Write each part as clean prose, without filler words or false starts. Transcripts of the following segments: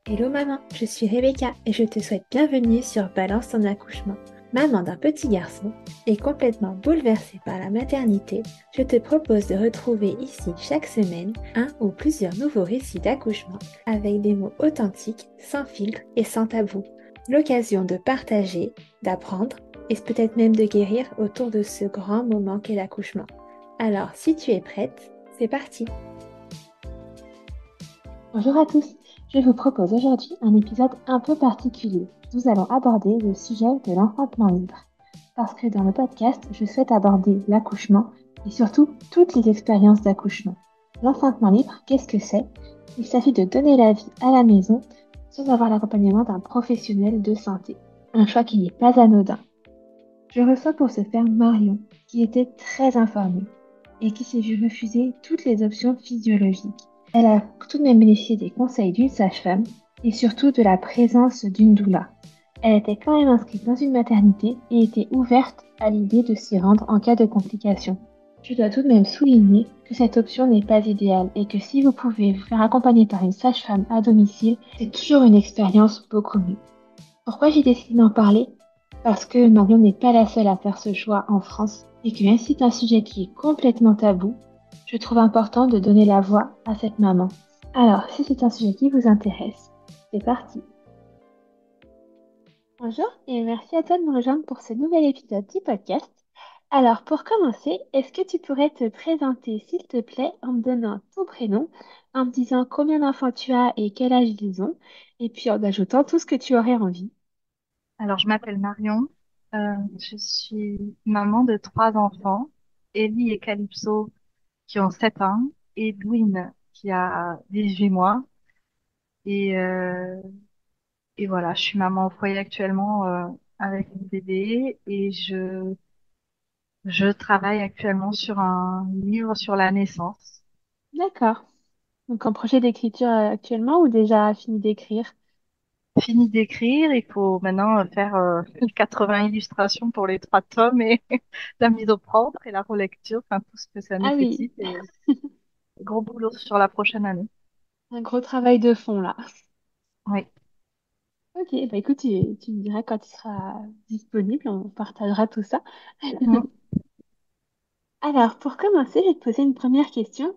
Hello maman, je suis Rebecca et je te souhaite bienvenue sur Balance ton accouchement. Maman d'un petit garçon et complètement bouleversée par la maternité, je te propose de retrouver ici chaque semaine un ou plusieurs nouveaux récits d'accouchement avec des mots authentiques, sans filtre et sans tabou. L'occasion de partager, d'apprendre et peut-être même de guérir autour de ce grand moment qu'est l'accouchement. Alors si tu es prête, c'est parti! Bonjour à tous, je vous propose aujourd'hui un épisode un peu particulier. Nous allons aborder le sujet de l'enfantement libre. Parce que dans le podcast, je souhaite aborder l'accouchement et surtout toutes les expériences d'accouchement. L'enfantement libre, qu'est-ce que c'est? Il s'agit de donner la vie à la maison sans avoir l'accompagnement d'un professionnel de santé. Un choix qui n'est pas anodin. Je reçois pour ce faire Marion, qui était très informée et qui s'est vue refuser toutes les options physiologiques. Elle a tout de même bénéficié des conseils d'une sage-femme et surtout de la présence d'une doula. Elle était quand même inscrite dans une maternité et était ouverte à l'idée de s'y rendre en cas de complications. Je dois tout de même souligner que cette option n'est pas idéale et que si vous pouvez vous faire accompagner par une sage-femme à domicile, c'est toujours une expérience beaucoup mieux. Pourquoi j'ai décidé d'en parler? Parce que Marion n'est pas la seule à faire ce choix en France et que même si c'est un sujet qui est complètement tabou, je trouve important de donner la voix à cette maman. Alors, si c'est un sujet qui vous intéresse, c'est parti. Bonjour et merci à toi de me rejoindre pour ce nouvel épisode du podcast. Alors, pour commencer, est-ce que tu pourrais te présenter, s'il te plaît, en me donnant ton prénom, en me disant combien d'enfants tu as et quel âge ils ont, et puis en ajoutant tout ce que tu aurais envie. Alors, je m'appelle Marion. Je suis maman de trois enfants, Ellie et Calypso qui ont 7 ans et Edwin qui a 18 mois. Et, euh, et voilà, je suis maman au foyer actuellement avec mon bébé et je travaille actuellement sur un livre sur la naissance. D'accord. Donc en projet d'écriture actuellement ou déjà fini d'écrire? Fini d'écrire, il faut maintenant faire 80 illustrations pour les trois tomes et la mise au propre et la relecture, enfin tout ce que ça Ah oui, nécessite. Et gros boulot sur la prochaine année. un gros travail de fond là. Oui. Ok, bah écoute, tu me diras quand il sera disponible, on partagera tout ça. Mm. Alors, pour commencer, je vais te poser une première question.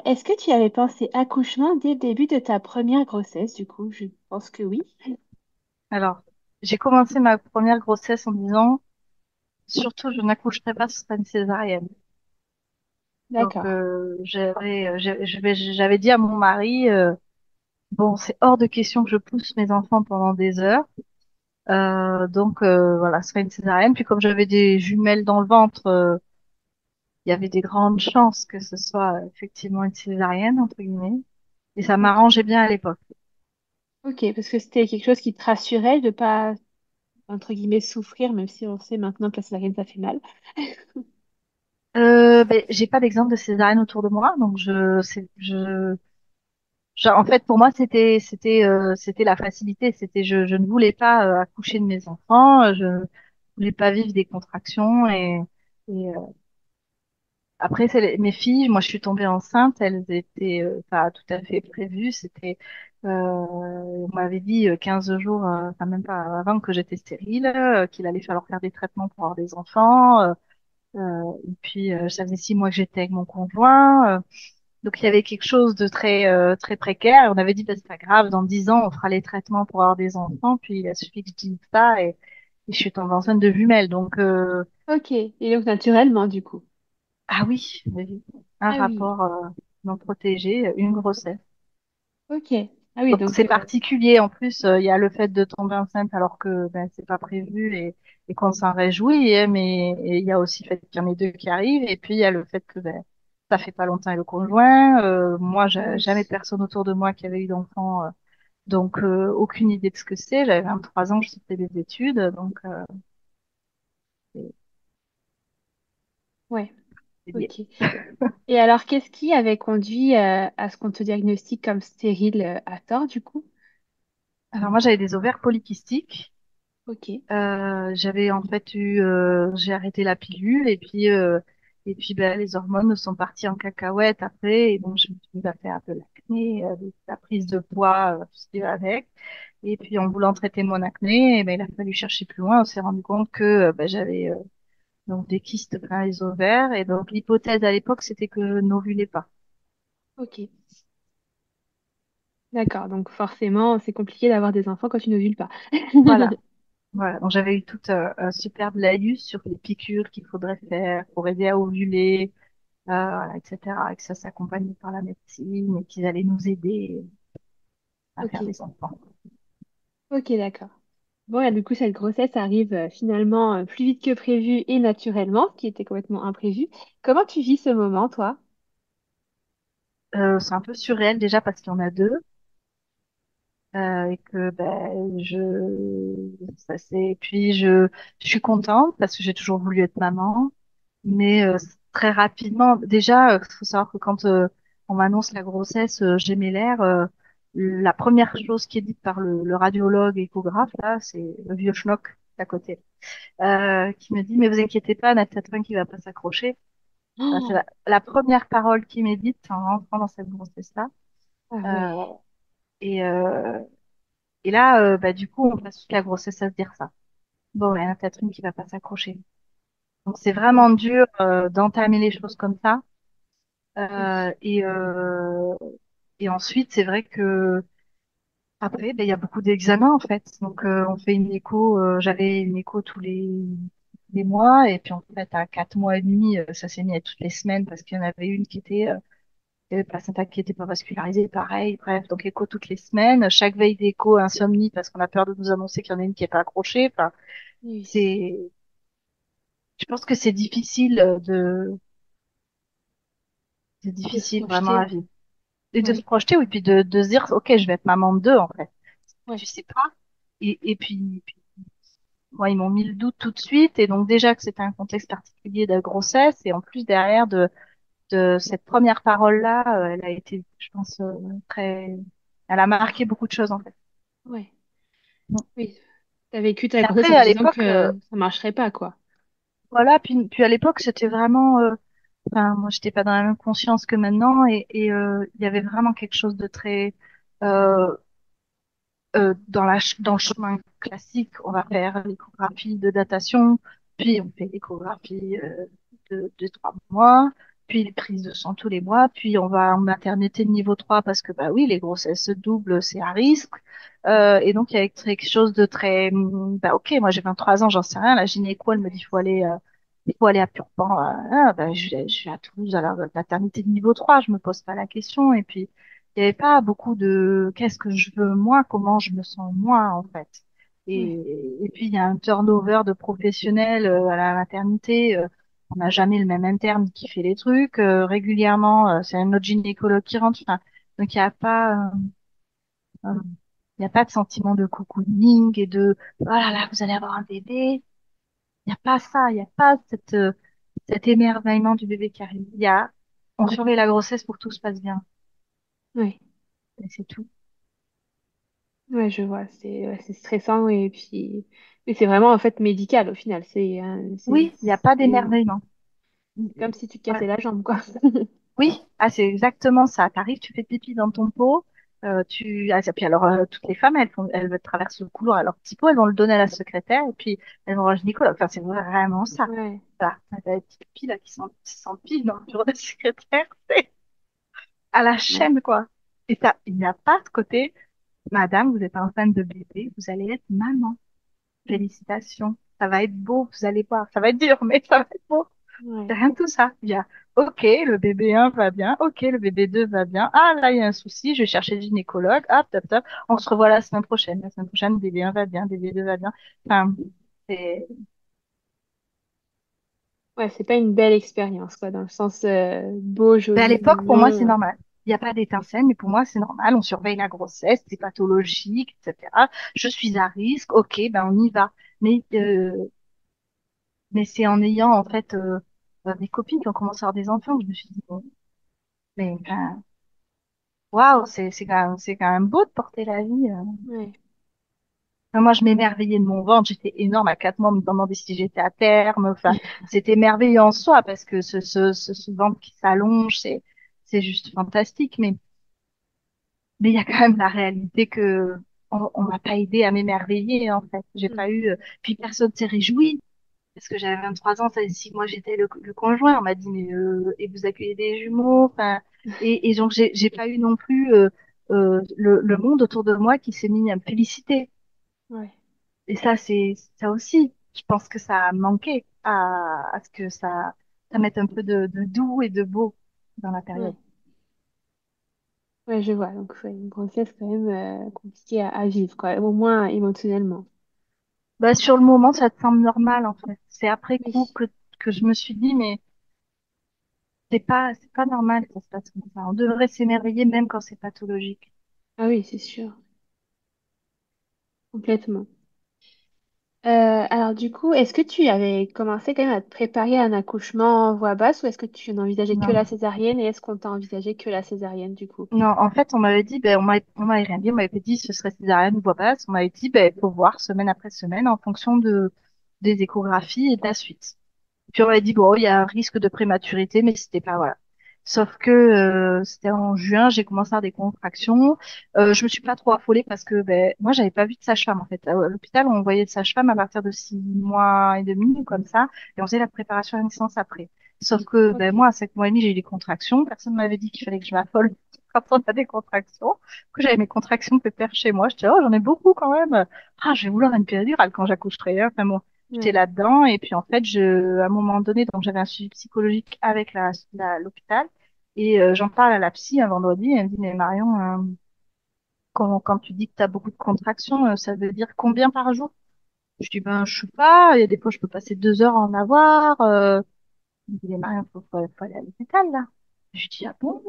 Est-ce que tu avais pensé accouchement dès le début de ta première grossesse? Du coup, je pense que oui. Alors, j'ai commencé ma première grossesse en disant, surtout, je n'accoucherai pas, ce sera une césarienne. Donc, D'accord. j'avais dit à mon mari, bon, c'est hors de question que je pousse mes enfants pendant des heures. Voilà, ce serait une césarienne. Puis comme j'avais des jumelles dans le ventre, il y avait des grandes chances que ce soit effectivement une césarienne, entre guillemets. Et ça Ok. m'arrangeait bien à l'époque. Ok, parce que c'était quelque chose qui te rassurait de pas, entre guillemets, souffrir, même si on sait maintenant que la césarienne, ça fait mal. Ben, j'ai pas d'exemple de césarienne autour de moi, donc en fait, pour moi, c'était la facilité. Je ne voulais pas accoucher de mes enfants, je voulais pas vivre des contractions et après, mes filles, moi, je suis tombée enceinte, elles étaient pas tout à fait prévues. On m'avait dit 15 jours, enfin même pas avant que j'étais stérile, qu'il allait falloir faire des traitements pour avoir des enfants. Et puis, ça faisait 6 mois que j'étais avec mon conjoint. Donc, il y avait quelque chose de très précaire. On avait dit, bah, c'est pas grave, dans 10 ans, on fera les traitements pour avoir des enfants. Puis, il a suffi que je dise ça et je suis tombée enceinte de jumelles. Donc, Ok, et donc naturellement, du coup. ah oui, oui, un Ah oui, rapport non protégé, une grossesse. ok. Ah oui, Donc, donc c'est particulier. En plus, il y a le fait de tomber enceinte alors que ben, c'est pas prévu et qu'on s'en réjouit. Mais et il y a aussi le fait qu'il y en ait deux qui arrivent. Et puis, il y a le fait que ben, ça fait pas longtemps et le conjoint. Moi, ah j'ai oui. jamais personne autour de moi qui avait eu d'enfant. Donc, aucune idée de ce que c'est. J'avais 23 ans, je sortais des études. Donc, c'est Ouais, c'est lié. ok. Et alors, qu'est-ce qui avait conduit à ce qu'on te diagnostique comme stérile à tort, du coup? Alors, moi, j'avais des ovaires polykystiques. Ok. J'avais en fait j'ai arrêté la pilule et puis ben, les hormones sont parties en cacahuète après et donc je me suis mis à faire de l'acné. acné, la prise de poids, tout ce qui va avec. Et puis en voulant traiter mon acné, eh ben, il a fallu chercher plus loin. On s'est rendu compte que ben, j'avais donc des kystes plein les ovaires. Et donc l'hypothèse à l'époque, c'était que je n'ovulais pas. Ok, d'accord. Donc forcément, c'est compliqué d'avoir des enfants quand tu n'ovules pas. Voilà. Voilà. Donc j'avais eu tout un superbe laïus sur les piqûres qu'il faudrait faire pour aider à ovuler, voilà, etc. Et que ça s'accompagnait par la médecine et qu'ils allaient nous aider à Ok, faire des enfants. ok, d'accord. Bon, et du coup, cette grossesse arrive finalement plus vite que prévu et naturellement, ce qui était complètement imprévu. Comment tu vis ce moment, toi? C'est un peu surréel déjà parce qu'il y en a deux. Et que ben ça c'est puis je suis contente parce que j'ai toujours voulu être maman, mais très rapidement déjà faut savoir que quand on m'annonce la grossesse j'ai mes l'air la première chose qui est dite par le radiologue échographe là c'est le vieux schnock d'à côté qui me dit mais vous inquiétez pas Nathan qui va pas s'accrocher. C'est Oh, la première parole qui m'est dite en rentrant dans cette grossesse là. ah ouais, euh, et euh, Et là, bah, du coup, on passe toute la grossesse à se dire ça. Bon, il y en a peut-être une qui va pas s'accrocher. Donc, c'est ouais, vraiment dur d'entamer les choses comme ça. oui, Euh, et, euh, et ensuite, c'est vrai que après, ben, il y a beaucoup d'examens en fait. Donc, on fait une écho. J'avais une écho tous les mois, et puis en fait, à 4 mois et demi, ça s'est mis à toutes les semaines parce qu'il y en avait une qui avait placenta qui était pas vascularisée, pareil. Bref, donc écho toutes les semaines. Chaque veille d'écho, insomnie parce qu'on a peur de nous annoncer qu'il y en a une qui est pas accrochée. Enfin, oui, c'est, je pense que c'est de se difficile vraiment à projeter. vivre. Et de se Ouais, projeter, oui, puis de se dire, ok, je vais être maman de deux, en fait. ouais, Tu sais pas. Et puis, moi, ils m'ont mis le doute tout de suite. Et donc, déjà que c'était un contexte particulier de grossesse. Et en plus, derrière de cette première parole-là, elle a été, je pense, très, elle a marqué beaucoup de choses, en fait. ouais, Mm. oui. T'as vécu ta Et grossesse après, en te à disant l'époque, que ça marcherait pas, quoi. voilà, puis à l'époque, c'était vraiment, enfin, moi, j'étais pas dans la même conscience que maintenant, et il y avait vraiment quelque chose de très, euh, dans le chemin classique, on va faire l'échographie de datation, puis on fait l'échographie de 3 mois, puis les prises de sang tous les mois, puis on va en maternité de niveau 3 parce que bah oui, les grossesses doubles, c'est à risque. Et donc il y a quelque chose de très bah ok, moi j'ai 23 ans, j'en sais rien, la gynéco elle me dit il faut aller à Purpan, bah, je vais à Toulouse à la maternité de niveau 3 je me pose pas la question. Et puis il n'y avait pas beaucoup de qu'est-ce que je veux moi, comment je me sens moi en fait. Ouais, Et puis il y a un turnover de professionnels à la maternité. On n'a jamais le même interne qui fait les trucs. Régulièrement, c'est un autre gynécologue qui rentre. Enfin, donc euh, il y a pas de sentiment de cocooning et de oh là là, vous allez avoir un bébé. Il n'y a pas ça. Il n'y a pas cet émerveillement du bébé qui arrive. On surveille la grossesse pour que tout se passe bien. ouais, Et c'est tout. ouais, je vois. C'est ouais, c'est stressant et puis mais c'est vraiment en fait médical au final. Oui, il n'y a pas d'émerveillement. C'est comme si tu te Ouais. cassais la jambe, quoi. Oui, ah, c'est exactement ça. T'arrives, tu fais pipi dans ton pot, puis alors toutes les femmes, elles traversent le couloir à leur petit pot, elles vont le donner à la secrétaire et puis elles vont voir le gynécologue. Enfin, c'est vraiment ça. Ouais, Voilà. T'as des petites piles là qui s'empilent dans le bureau de la secrétaire, c'est à la ouais, chaîne quoi. Et ça, il n'y a pas de côté, Madame, vous êtes enceinte de bébé, vous allez être maman. mm, Félicitations, ça va être beau, vous allez voir, ça va être dur, mais ça va être beau. ouais, C'est rien de tout ça. Il y a, OK, le bébé 1 va bien. OK, le bébé 2 va bien. Ah, là, il y a un souci. Je vais chercher le gynécologue. Hop, top, top. On se revoit la semaine prochaine. La semaine prochaine, bébé 1 va bien, bébé 2 va bien. Enfin, c'est... ouais. C'est pas une belle expérience, quoi, dans le sens beau, Mais à joli, l'époque, pour moi, c'est mignon. normal. Il n'y a pas d'étincelle, mais pour moi, c'est normal. On surveille la grossesse, c'est pathologique, etc. Je suis à risque. OK, ben, on y va. Mais, mais c'est en ayant, en fait, des copines qui ont commencé à avoir des enfants que je me suis dit, bon, mais, enfin, waouh, c'est quand même beau de porter la vie. Ouais, Enfin, moi, je m'émerveillais de mon ventre. J'étais énorme à 4 mois, on me demandait si j'étais à terme. Enfin, c'était merveilleux en soi parce que ce ventre qui s'allonge, c'est juste fantastique. Mais Mais il y a quand même la réalité que on m'a pas aidé à m'émerveiller, en fait. J'ai Mm. pas eu, puis personne s'est réjoui. Parce que j'avais 23 ans, ça, si moi j'étais le conjoint, on m'a dit, mais, et vous accueillez des jumeaux, enfin, et donc j'ai pas eu non plus, le monde autour de moi qui s'est mis à me féliciter. Ouais, Et ça, c'est ça aussi. Je pense que ça a manqué à ce que ça mette un peu de doux et de beau dans la ouais, période. ouais, je vois. Donc, c'est une grossesse quand même compliquée à vivre, quoi. Au moins émotionnellement. Bah, sur le moment, ça te semble normal, en fait. C'est après Oui. coup que je me suis dit, mais c'est pas normal que ça se passe comme ça. On devrait s'émerveiller même quand c'est pathologique. Ah oui, c'est sûr. Complètement. Alors du coup, est-ce que tu avais commencé quand même à te préparer à un accouchement en voix basse ou est-ce que tu n'envisageais que la Non. césarienne et est-ce qu'on t'a envisagé que la césarienne du coup? Non, en fait, on m'avait dit, ben, on m'avait rien dit, on m'avait dit ce serait césarienne ou voie basse. On m'avait dit, ben, faut voir semaine après semaine en fonction des échographies et de la suite. Puis on m'avait dit, bon, il y a un risque de prématurité, mais c'était pas, voilà. Sauf que c'était en juin, j'ai commencé à avoir des contractions. Je me suis pas trop affolée parce que ben, moi, j'avais pas vu de sage-femme en fait. À l'hôpital, on voyait de sage-femme à partir de 6 mois et demi, comme ça, et on faisait la préparation à la naissance après. Sauf que ben, Ok. moi, à 7 mois et demi, j'ai eu des contractions. Personne m'avait dit qu'il fallait que je m'affole quand on a des contractions. Du coup, j'avais mes contractions pépères chez moi. Je disais, oh, j'en ai beaucoup quand même. Ah, je vais vouloir une péridurale quand j'accoucherai, hein. Enfin bon, j'étais Ouais. là-dedans et puis en fait à un moment donné donc j'avais un suivi psychologique avec l'hôpital et j'en parle à la psy un vendredi et elle me dit mais Marion quand tu dis que tu as beaucoup de contractions ça veut dire combien par jour? Je dis ben je sais pas, il y a des fois je peux passer 2 heures à en avoir. Elle me dit mais Marion faut aller à l'hôpital là. Je dis ah bon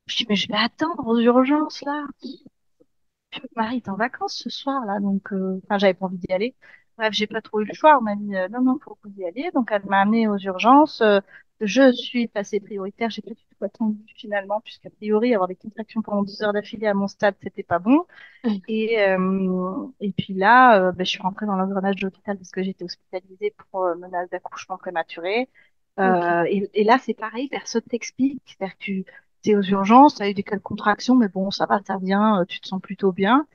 je dis mais je vais attendre aux urgences là. Marie est en vacances ce soir là, donc enfin j'avais pas envie d'y aller. Bref, j'ai pas trop eu le choix. On m'a dit non non faut que vous y alliez. Donc elle m'a amenée aux urgences. Je suis passée prioritaire. J'ai pas du tout attendu finalement, puisqu'a priori avoir des contractions pendant 2 heures d'affilée à mon stade c'était pas bon. Et puis là, ben, je suis rentrée dans l'engrenage de l'hôpital parce que j'étais hospitalisée pour menace d'accouchement prématuré. Ok. Et là, c'est pareil, personne t'explique. C'est-à-dire que tu es aux urgences, tu as eu des contractions, mais bon, ça va, ça vient, tu te sens plutôt bien.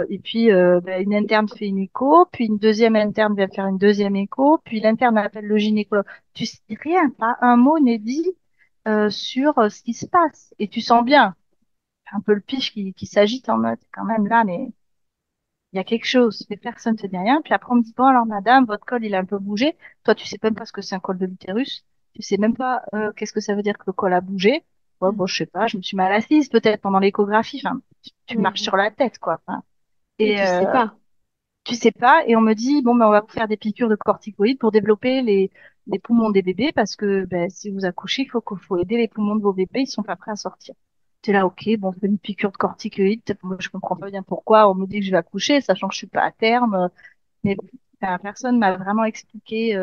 Et puis, ben, une interne fait une écho, puis une deuxième interne vient faire une deuxième écho, puis l'interne appelle le gynécologue. Tu sais rien, pas un mot n'est dit sur ce qui se passe. Et tu sens bien un peu le pif qui s'agite en mode, quand même là, mais il y a quelque chose, mais personne ne te dit rien. Puis après, on me dit, bon, alors, madame, votre col, il a un peu bougé. Toi, tu sais même pas ce que c'est un col de l'utérus. Tu sais même pas qu'est-ce que ça veut dire que le col a bougé. Ouais, bon, je sais pas, je me suis mal assise peut-être pendant l'échographie. Enfin, tu Ouais, marches ouais. sur la tête, quoi. Enfin, Oui, et tu sais pas. tu sais pas. Et on me dit, bon, ben, on va vous faire des piqûres de corticoïdes pour développer les poumons des bébés parce que ben, si vous accouchez, faut aider les poumons de vos bébés, ils sont pas prêts à sortir. T'es là, ok, bon, on fait une piqûre de corticoïdes. Moi, je comprends pas bien pourquoi on me dit que je vais accoucher, sachant que je suis pas à terme. Mais enfin, personne m'a vraiment expliqué.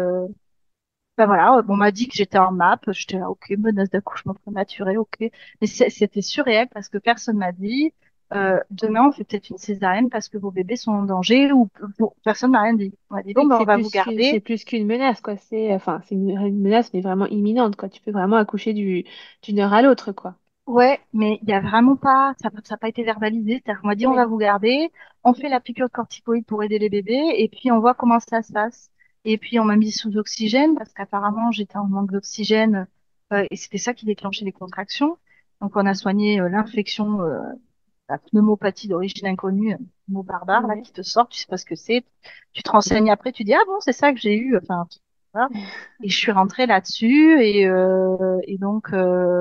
Ben voilà, on m'a dit que j'étais en MAP. J'étais là, ok, menace d'accouchement prématuré, ok. Mais c'était surréel parce que personne m'a dit. Demain, on fait peut-être une césarienne parce que vos bébés sont en danger ou bon, personne m'a rien dit. On m'a dit bon, Oui, que ben on va vous c'est garder. plus qu'une menace, quoi. C'est, enfin, c'est une menace, mais vraiment imminente, quoi. Tu peux vraiment accoucher d'une heure à l'autre, quoi. Ouais, mais il y a vraiment pas, ça a pas été verbalisé. C'est-à-dire qu'on m'a dit on va Oui. vous garder, on fait la piqûre de corticoïdes pour aider les bébés et puis on voit comment ça se passe. Et puis on m'a mis sous oxygène parce qu'apparemment j'étais en manque d'oxygène et c'était ça qui déclenchait les contractions. Donc on a soigné l'infection, la pneumopathie d'origine inconnue, mot barbare là Ouais. qui te sort, tu sais pas ce que c'est. Tu te renseignes après, tu dis ah bon c'est ça que j'ai eu. Enfin voilà. Et je suis rentrée là-dessus et donc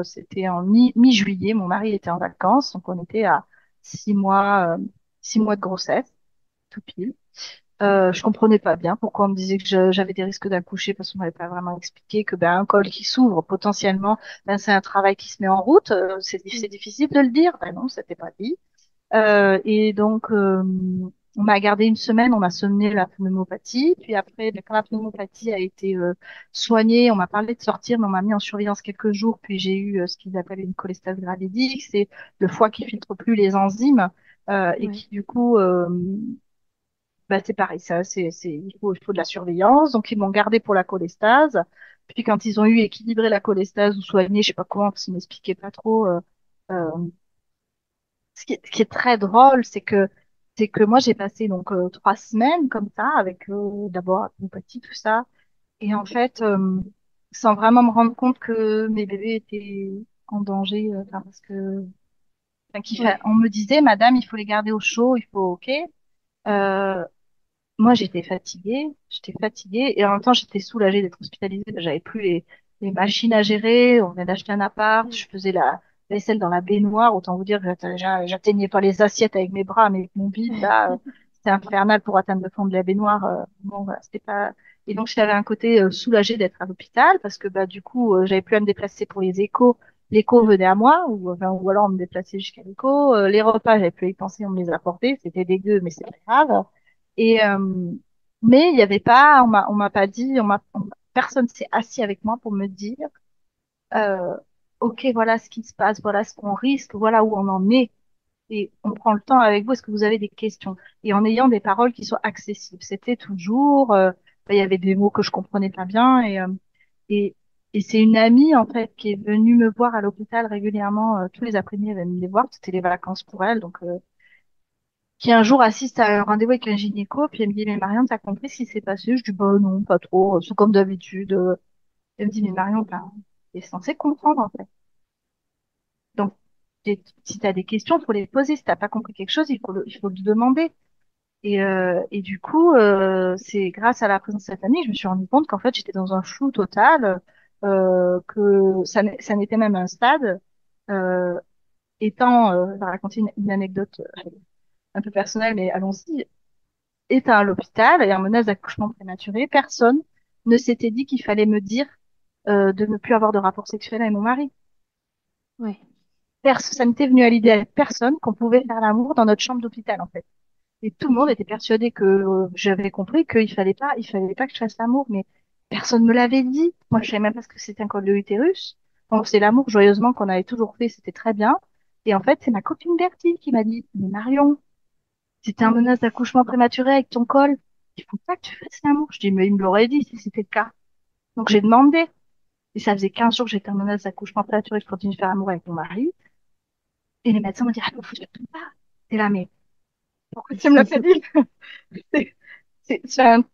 c'était en mi-juillet. Mon mari était en vacances, donc on était à 6 mois de grossesse, tout pile. Je comprenais pas bien pourquoi on me disait que j'avais des risques d'accoucher parce qu'on m'avait pas vraiment expliqué que ben un col qui s'ouvre potentiellement, ben c'est un travail qui se met en route. C'est difficile de le dire. Ben non, c'était pas dit. Et donc, on m'a gardé une semaine, on m'a sonné la pneumopathie. Puis après, ben, quand la pneumopathie a été soignée, on m'a parlé de sortir, mais on m'a mis en surveillance quelques jours. Puis j'ai eu ce qu'ils appellent une cholestase gravidique. C'est le foie qui filtre plus les enzymes et Ouais. qui, du coup, bah, c'est pareil. Il faut de la surveillance. Donc, ils m'ont gardé pour la cholestase. Puis quand ils ont eu équilibré la cholestase ou soigné, je sais pas comment, parce qu'ils m'expliquaient pas trop. Euh, ce qui est très drôle, c'est que moi j'ai passé donc 3 semaines comme ça avec d'abord la compatie, tout ça, et en fait sans vraiment me rendre compte que mes bébés étaient en danger, enfin, parce que enfin, Ouais. on me disait, Madame, il faut les garder au chaud, il faut, ok. Euh, Moi, j'étais fatiguée, et en même temps, j'étais soulagée d'être hospitalisée. J'avais plus les machines à gérer. On venait d'acheter un appart. Je faisais la vaisselle dans la baignoire. Autant vous dire que j'atteignais pas les assiettes avec mes bras, mais avec mon bide, là, c'était infernal pour atteindre le fond de la baignoire. Bon, voilà, c'était pas. Et donc, j'avais un côté soulagé d'être à l'hôpital parce que, bah, du coup, j'avais plus à me déplacer pour les échos. L'écho venait à moi, ou, enfin, ou alors on me déplaçait jusqu'à l'écho. Les repas, j'avais plus à y penser, on me les apportait. C'était dégueu, mais c'est pas grave. Et mais il y avait pas, on m'a pas dit, personne s'est assis avec moi pour me dire, euh, ok, voilà ce qui se passe, voilà ce qu'on risque, voilà où on en est, et on prend le temps avec vous. Est-ce que vous avez des questions? Et en ayant des paroles qui soient accessibles. C'était toujours, il y avait des mots que je comprenais pas bien, et et c'est une amie en fait qui est venue me voir à l'hôpital régulièrement tous les après-midi. Elle venait me les voir, c'était les vacances pour elle, donc qui un jour assiste à un rendez-vous avec un gynéco, puis elle me dit, mais Marion, t'as compris ce qui s'est passé? Je dis, bah non, pas trop, c'est comme d'habitude. Elle me dit, mais Marion, t'es censée comprendre, en fait. Donc, si t'as des questions, faut les poser. Si t'as pas compris quelque chose, il faut le demander. Et du coup, c'est grâce à la présence de cette amie que je me suis rendu compte qu'en fait, j'étais dans un flou total, que ça n'était même un stade, euh, je vais raconter une anecdote un peu personnelle, mais allons-y. Étant à l'hôpital et en menace d'accouchement prématuré, personne ne s'était dit qu'il fallait me dire de ne plus avoir de rapport sexuel avec mon mari. Ouais. Ça n'était venu à l'idée à personne qu'on pouvait faire l'amour dans notre chambre d'hôpital, en fait. Et tout le monde Ok. était persuadé que j'avais compris qu'il fallait pas que je fasse l'amour, mais personne me l'avait dit. Moi, je savais même pas ce que c'était un col de l'utérus. Donc, c'est l'amour joyeusement qu'on avait toujours fait, c'était très bien. Et en fait, c'est ma copine Bertie qui m'a dit, mais Marion, si t'es Ah en oui. menace d'accouchement prématuré avec ton col, il faut pas que tu fasses l'amour. Je dis, mais il me l'aurait dit si c'était le cas. Donc j'ai demandé. Et ça faisait 15 jours que j'étais en menace d'accouchement prématuré, je continue de faire l'amour avec mon mari. Et les médecins m'ont dit, ah, faut surtout pas. T'es là, mais pourquoi tu me l'as pas dit? C'est, enfin,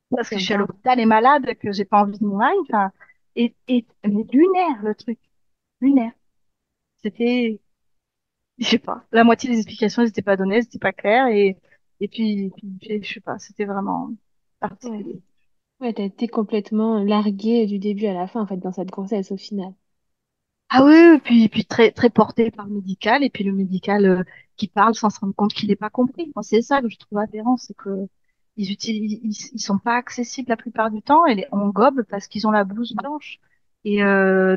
parce C'est que je un suis peu à un... l'hôpital et malade, que j'ai pas envie de mon mari. Enfin, mais lunaire, le truc. Lunaire. C'était, je sais pas. La moitié des explications n'étaient pas données, c'était pas clair. Et puis, je sais pas, c'était vraiment Ouais. particulier. Ouais, t'as été complètement larguée du début à la fin, en fait, dans cette grossesse, au final. Ah oui, oui, puis très, très porté par le médical, et puis le médical qui parle sans se rendre compte qu'il n'est pas compris. Moi, c'est ça que je trouve aberrant, c'est que ils sont pas accessibles la plupart du temps, et on gobe parce qu'ils ont la blouse blanche. Et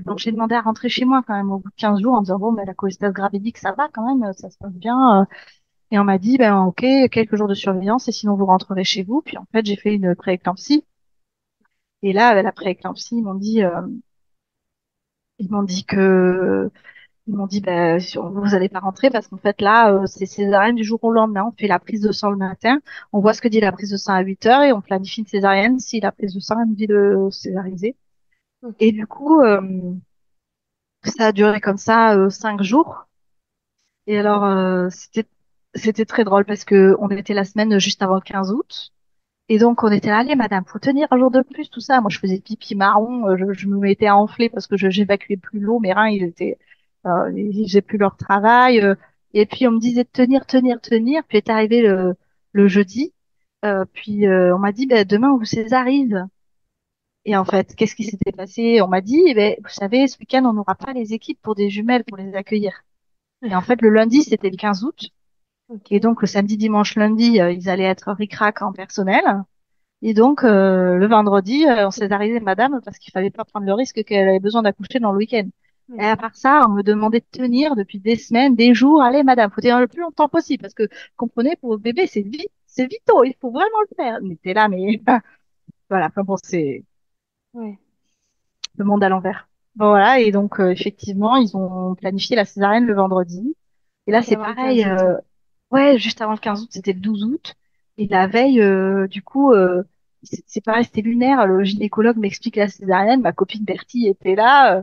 donc j'ai demandé à rentrer chez moi quand même au bout de 15 jours en disant, bon, mais la cholestase gravidique, ça va quand même, ça se passe bien. Et on m'a dit, ben ok, quelques jours de surveillance, et sinon vous rentrerez chez vous. Puis en fait, j'ai fait une prééclampsie. Et là, avec la prééclampsie, ils m'ont dit que ils m'ont dit, bah, vous n'allez pas rentrer parce qu'en fait, là, c'est césarienne du jour au lendemain. On fait la prise de sang le matin. On voit ce que dit la prise de sang à 8 heures et on planifie une césarienne si la prise de sang a envie de césariser. Ok. Et du coup, ça a duré comme ça 5 jours. Et alors, c'était très drôle parce que on était la semaine juste avant le 15 août. Et donc, on était là, allez, madame, faut tenir un jour de plus, tout ça. Moi, je faisais pipi marron, je me mettais à enfler parce que j'évacuais plus l'eau. Mes reins, ils faisaient plus leur travail. Et puis, on me disait de tenir, tenir, tenir. Puis est arrivé le jeudi. Puis, on m'a dit, ben, demain, on vous césarise. Et en fait, qu'est-ce qui s'était passé? On m'a dit, eh ben, vous savez, ce week-end, on n'aura pas les équipes pour des jumelles pour les accueillir. Et en fait, le lundi, c'était le 15 août. Et Ok. donc, le samedi, dimanche, lundi, ils allaient être ric-rac en personnel. Et donc, le vendredi, on césarisait madame parce qu'il fallait pas prendre le risque qu'elle avait besoin d'accoucher dans le week-end. Et Ouais. à part ça, on me demandait de tenir depuis des semaines, des jours. Allez, madame, faut tenir le plus longtemps possible parce que, comprenez, pour votre bébé, c'est vitaux, il faut vraiment le faire. Mais t'es là, mais voilà, enfin bon, c'est Ouais. le monde à l'envers. Bon, voilà, et donc, effectivement, ils ont planifié la césareine le vendredi. Et là, Juste c'est avant le 15 pareil. août. Ouais, juste avant le 15 août, c'était le 12 août. Et la veille, du coup, c'est pareil, c'était lunaire. Le gynécologue m'explique la césarienne. Ma copine Bertie était là.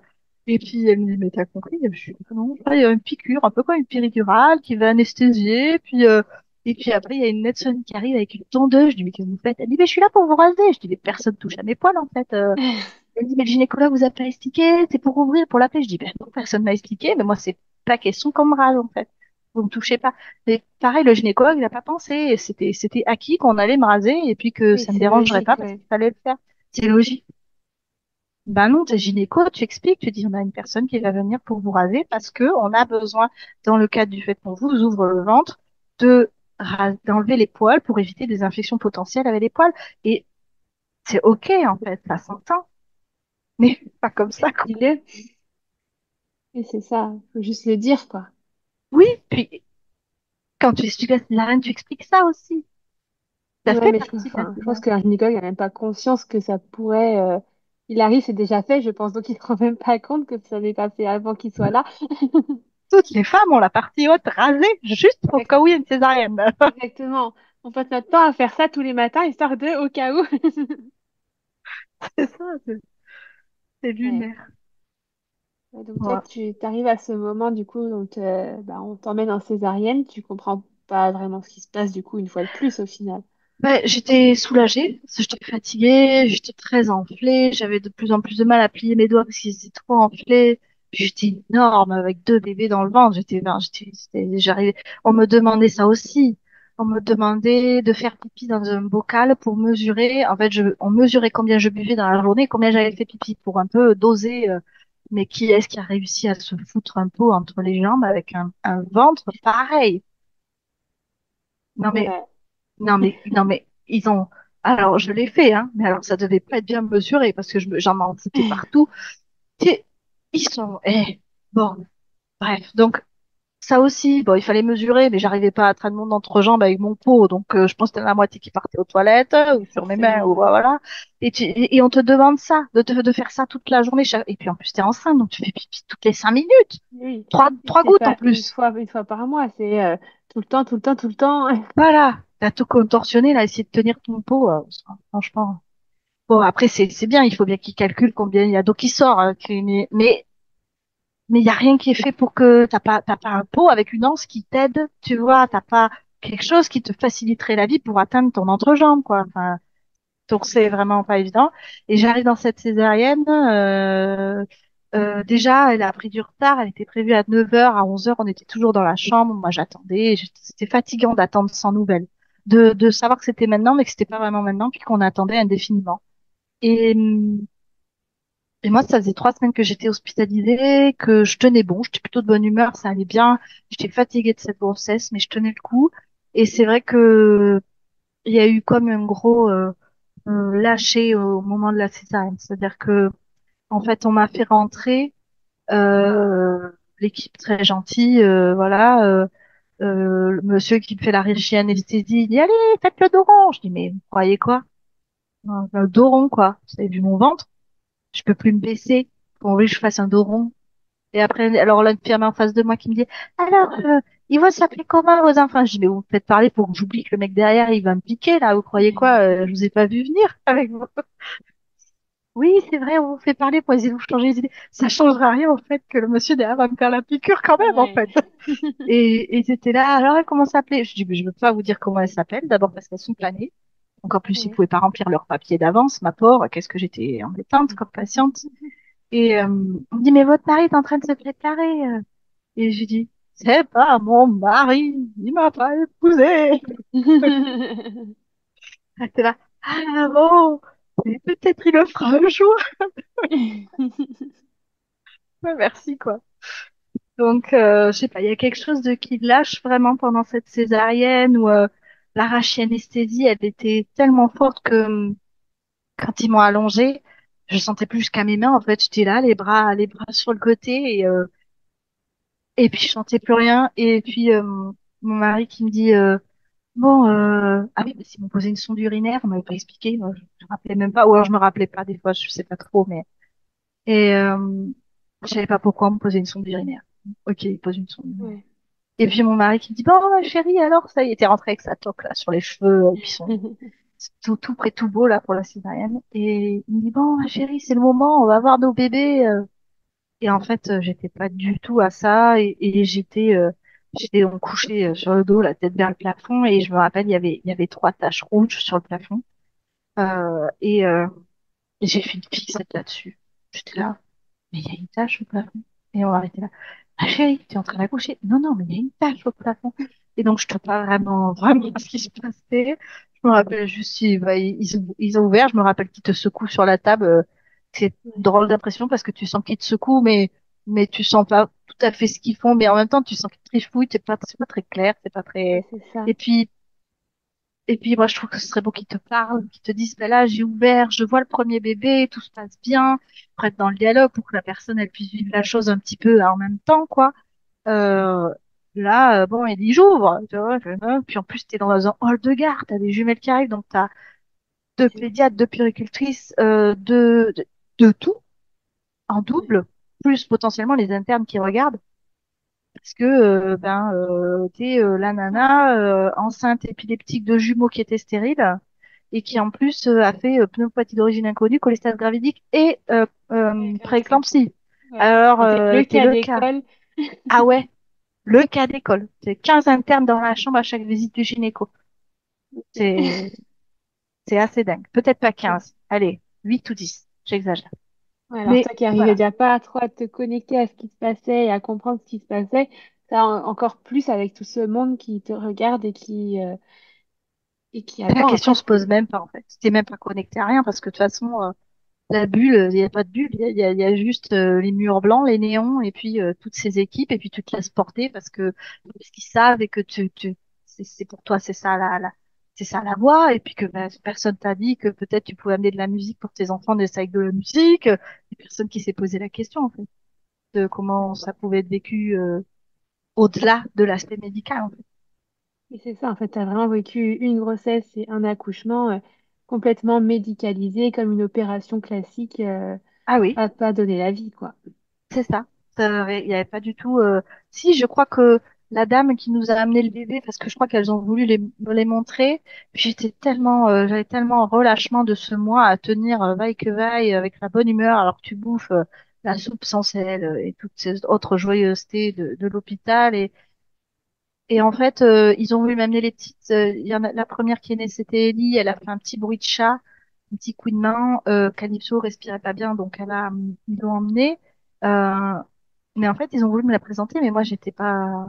Et puis elle me dit, mais t'as compris? Je suis non, il y a une piqûre, un peu comme une péridurale qui va anesthésier. Et puis après, il y a une aide-soignante qui arrive avec une tondeuse. Je dis, mais qu'est-ce que vous faites? Elle dit, mais je suis là pour vous raser. Je dis, mais personne touche à mes poils, en fait. Elle dit, mais le gynécologue vous a pas expliqué, c'est pour ouvrir, pour l'appeler. Je dis, ben non, personne m'a expliqué, mais moi, c'est pas question qu'on me rase, en fait. Vous me touchez pas. Mais pareil, le gynécologue, il a pas pensé. C'était acquis qu'on allait me raser et puis que Oui, ça me c'est dérangerait logique, pas parce ouais. qu'il fallait le faire. C'est logique. Ben non, t'es gynéco, tu expliques, tu dis, on a une personne qui va venir pour vous raser parce que on a besoin, dans le cadre du fait qu'on vous ouvre le ventre, d'enlever les poils pour éviter des infections potentielles avec les poils. Et c'est OK, en fait, ça s'entend. Mais pas comme ça, quoi. Dis-le. Et c'est ça, faut juste le dire, quoi. Oui, puis quand tu expliques la césarienne, tu expliques ça aussi. Ça Ouais, fait mais partie de la enfin, je pense césarienne. qu'un gynécologue n'a même pas conscience que ça pourrait. Il arrive, c'est déjà fait, je pense, donc il ne se rend même pas compte que ça n'est pas fait avant qu'il soit là. Toutes les femmes ont la partie haute rasée juste au Exact- cas où il y a une césarienne. Exactement. On passe notre temps à faire ça tous les matins, histoire de, au cas où. C'est ça, c'est Ouais. lunaire. Ouais, donc toi, Ouais. tu arrives à ce moment, du coup, bah, on t'emmène en césarienne, tu comprends pas vraiment ce qui se passe, du coup, une fois de plus, au final. Ben, j'étais soulagée, parce que j'étais fatiguée, j'étais très enflée, j'avais de plus en plus de mal à plier mes doigts parce qu'ils étaient trop enflés. Puis j'étais énorme avec deux bébés dans le ventre. J'arrivais. On me demandait ça aussi. On me demandait de faire pipi dans un bocal pour mesurer. En fait, on mesurait combien je buvais dans la journée, combien j'avais fait pipi pour un peu doser. Mais qui est-ce qui a réussi à se foutre un pot entre les jambes avec un ventre pareil? Non mais Ouais. non, mais, ils ont. Alors, je l'ai fait, hein, mais alors ça devait pas être bien mesuré parce que j'en en foutais partout. Tu- Ils sont. Bon, bref. Donc, ça aussi, bon, il fallait mesurer, mais j'arrivais pas à traîner mon entrejambe avec mon pot. Donc, je pense que c'était la moitié qui partait aux toilettes ou sur mes mains, Forcément, ou ouais. voilà. Et on te demande ça, de faire ça toute la journée. Et puis, en plus, t'es enceinte, donc tu fais pipi toutes les 5 minutes. Oui. Et Trois c'est gouttes en pas plus. une fois par mois, c'est tout le temps, tout le temps, tout le temps. Voilà. T'as tout contorsionné, là, essayer de tenir ton pot, franchement. Bon, après, c'est bien, il faut bien qu'ils calculent combien il y a d'eau qui sort, hein, mais il y a rien qui est fait pour que t'as pas un pot avec une anse qui t'aide, tu vois, t'as pas quelque chose qui te faciliterait la vie pour atteindre ton entrejambe, quoi. Enfin, donc c'est vraiment pas évident. Et j'arrive dans cette césarienne, déjà, elle a pris du retard, elle était prévue à 9 heures, à 11 heures, on était toujours dans la chambre, moi j'attendais, c'était fatigant d'attendre sans nouvelles. De savoir que c'était maintenant, mais que c'était pas vraiment maintenant, puis qu'on attendait indéfiniment. Et, et moi, ça faisait 3 semaines que j'étais hospitalisée, que je tenais bon, j'étais plutôt de bonne humeur, ça allait bien. J'étais fatiguée de cette grossesse, mais je tenais le coup. Et c'est vrai que il y a eu comme un gros lâcher au moment de la césarienne. C'est-à-dire que, en fait, on m'a fait rentrer, l'équipe très gentille, voilà, le monsieur qui me fait la régie-anesthésie, il dit, allez, faites le dos rond. Je dis, mais vous croyez quoi? Le dos rond, quoi. Vous avez vu mon ventre? Je peux plus me baisser. Pour que je fasse un dos rond. Et après, alors l'infirmière en face de moi qui me dit, alors, il va s'appeler comment vos enfants? Je dis, mais vous me faites parler pour que j'oublie que le mec derrière, il va me piquer, là. Vous croyez quoi? Je vous ai pas vu venir avec vous. Oui, c'est vrai, on vous fait parler pour essayer de vous changer d'idée. Ça changera rien, en fait, que le monsieur derrière va me faire la piqûre quand même, en Ouais. fait. Et j'étais là, alors elle, comment s'appelait? Je dis, mais je veux pas vous dire comment elle s'appelle, d'abord parce qu'elles sont planées. Donc en plus, ils Ouais. pouvaient pas remplir leur papier d'avance, ma pauvre, qu'est-ce que j'étais embêtante comme patiente. Et on me dit, mais votre mari est en train de se préparer. Et je dis, c'est pas mon mari, il m'a pas épousé. Elle était là, ah bon, mais peut-être il le fera un jour. Ouais, merci, quoi. Donc, je sais pas, il y a quelque chose de qui lâche vraiment pendant cette césarienne où l'arraché-anesthésie, elle était tellement forte que quand ils m'ont allongée, je sentais plus jusqu'à mes mains. En fait, j'étais là, les bras sur le côté et puis je sentais plus rien. Et puis mon mari qui me dit bon, ah oui, mais s'ils m'ont posé une sonde urinaire, on m'avait pas expliqué, moi, je me rappelais même pas, ou alors je me rappelais pas des fois, je sais pas trop, mais et je savais pas pourquoi on me posait une sonde urinaire. Ok, il pose une sonde urinaire. Ouais. Et puis mon mari qui me dit bon, ma chérie, alors ça, il était rentré avec sa toque là sur les cheveux, et puis son tout prêt tout beau là pour la césarienne, et il me dit bon, ma chérie, c'est le moment, on va voir nos bébés. Et en fait, j'étais pas du tout à ça et j'étais donc couchée sur le dos, la tête vers le plafond et je me rappelle, il y avait trois taches rouges sur le plafond. Et j'ai fait une fixette là-dessus. J'étais là, mais il y a une tache au plafond. Et on arrêtait là. Ah chérie, tu es en train d'accoucher? Non, non, mais il y a une tache au plafond. Et donc, je ne sais pas vraiment ce qui se passait. Je me rappelle juste, bah, ils ont ouvert. Je me rappelle qu'ils te secouent sur la table. C'est Ouais, drôle d'impression parce que tu sens qu'ils te secouent, mais tu sens pas tout à fait ce qu'ils font. Mais en même temps, tu sens qu'ils te trifouillent. C'est pas très clair. C'est pas ouais, très. c'est ça. Et puis, et puis, moi, je trouve que ce serait beau qu'ils te parlent, qu'ils te disent, ben là, j'ai ouvert, je vois le premier bébé, tout se passe bien, pour être dans le dialogue, pour que la personne, elle puisse vivre la chose un petit peu en même temps, quoi. Euh, Là, bon, il dit, j'ouvre, tu vois, puis en plus, t'es dans un hall de garde, t'as des jumelles qui arrivent, donc t'as deux C'est pédiatres, deux puéricultrices, de tout, en ouais, double, plus potentiellement les internes qui regardent, parce que, t'es la nana, enceinte épileptique de jumeaux qui étaient stériles, et qui en plus a fait pneumopathie d'origine inconnue, cholestase gravidique et prééclampsie. prééclampsie. Ouais. Alors, Donc, le t'es cas le cas. d'école. Ah ouais, le cas d'école. C'est 15 internes dans la chambre à chaque visite du gynéco. C'est, c'est assez dingue. Peut-être pas 15. Allez, 8 ou 10. J'exagère. Ouais, alors Mais toi qui arrivais voilà. déjà pas trop à te connecter à ce qui se passait et à comprendre ce qui se passait, ça encore plus avec tout ce monde qui te regarde et qui La attend en question fait. se pose même pas, en fait. T'es même pas connecté à rien parce que de toute façon, la bulle, il n'y a pas de bulle, il y a juste les murs blancs, les néons, et puis toutes ces équipes, et puis tu te laisses porter parce qu'ils savent et que c'est pour toi, c'est ça la voie, et puis que bah, personne t'a dit que peut-être tu pouvais amener de la musique pour tes enfants, des sacs de la musique, et personne qui s'est posé la question, en fait, de comment ça pouvait être vécu au-delà de l'aspect médical, en fait. Et c'est ça, en fait, tu as vraiment vécu une grossesse et un accouchement complètement médicalisé comme une opération classique Ah oui. pas donner la vie, quoi. C'est ça. Il n'y avait pas du tout. Si, je crois que la dame qui nous a amené le bébé, parce que je crois qu'elles ont voulu me les montrer, puis j'avais tellement relâchement de ce mois à tenir vaille que vaille avec la bonne humeur, alors que tu bouffes la soupe sans sel et toutes ces autres joyeusetés de l'hôpital. Et en fait, ils ont voulu m'amener les petites. Il y en a la première qui est née, c'était Ellie. Elle a fait un petit bruit de chat, un petit coup de main. Calypso respirait pas bien, donc ils l'ont emmenée. Euh, mais en fait, ils ont voulu me la présenter, mais moi, j'étais pas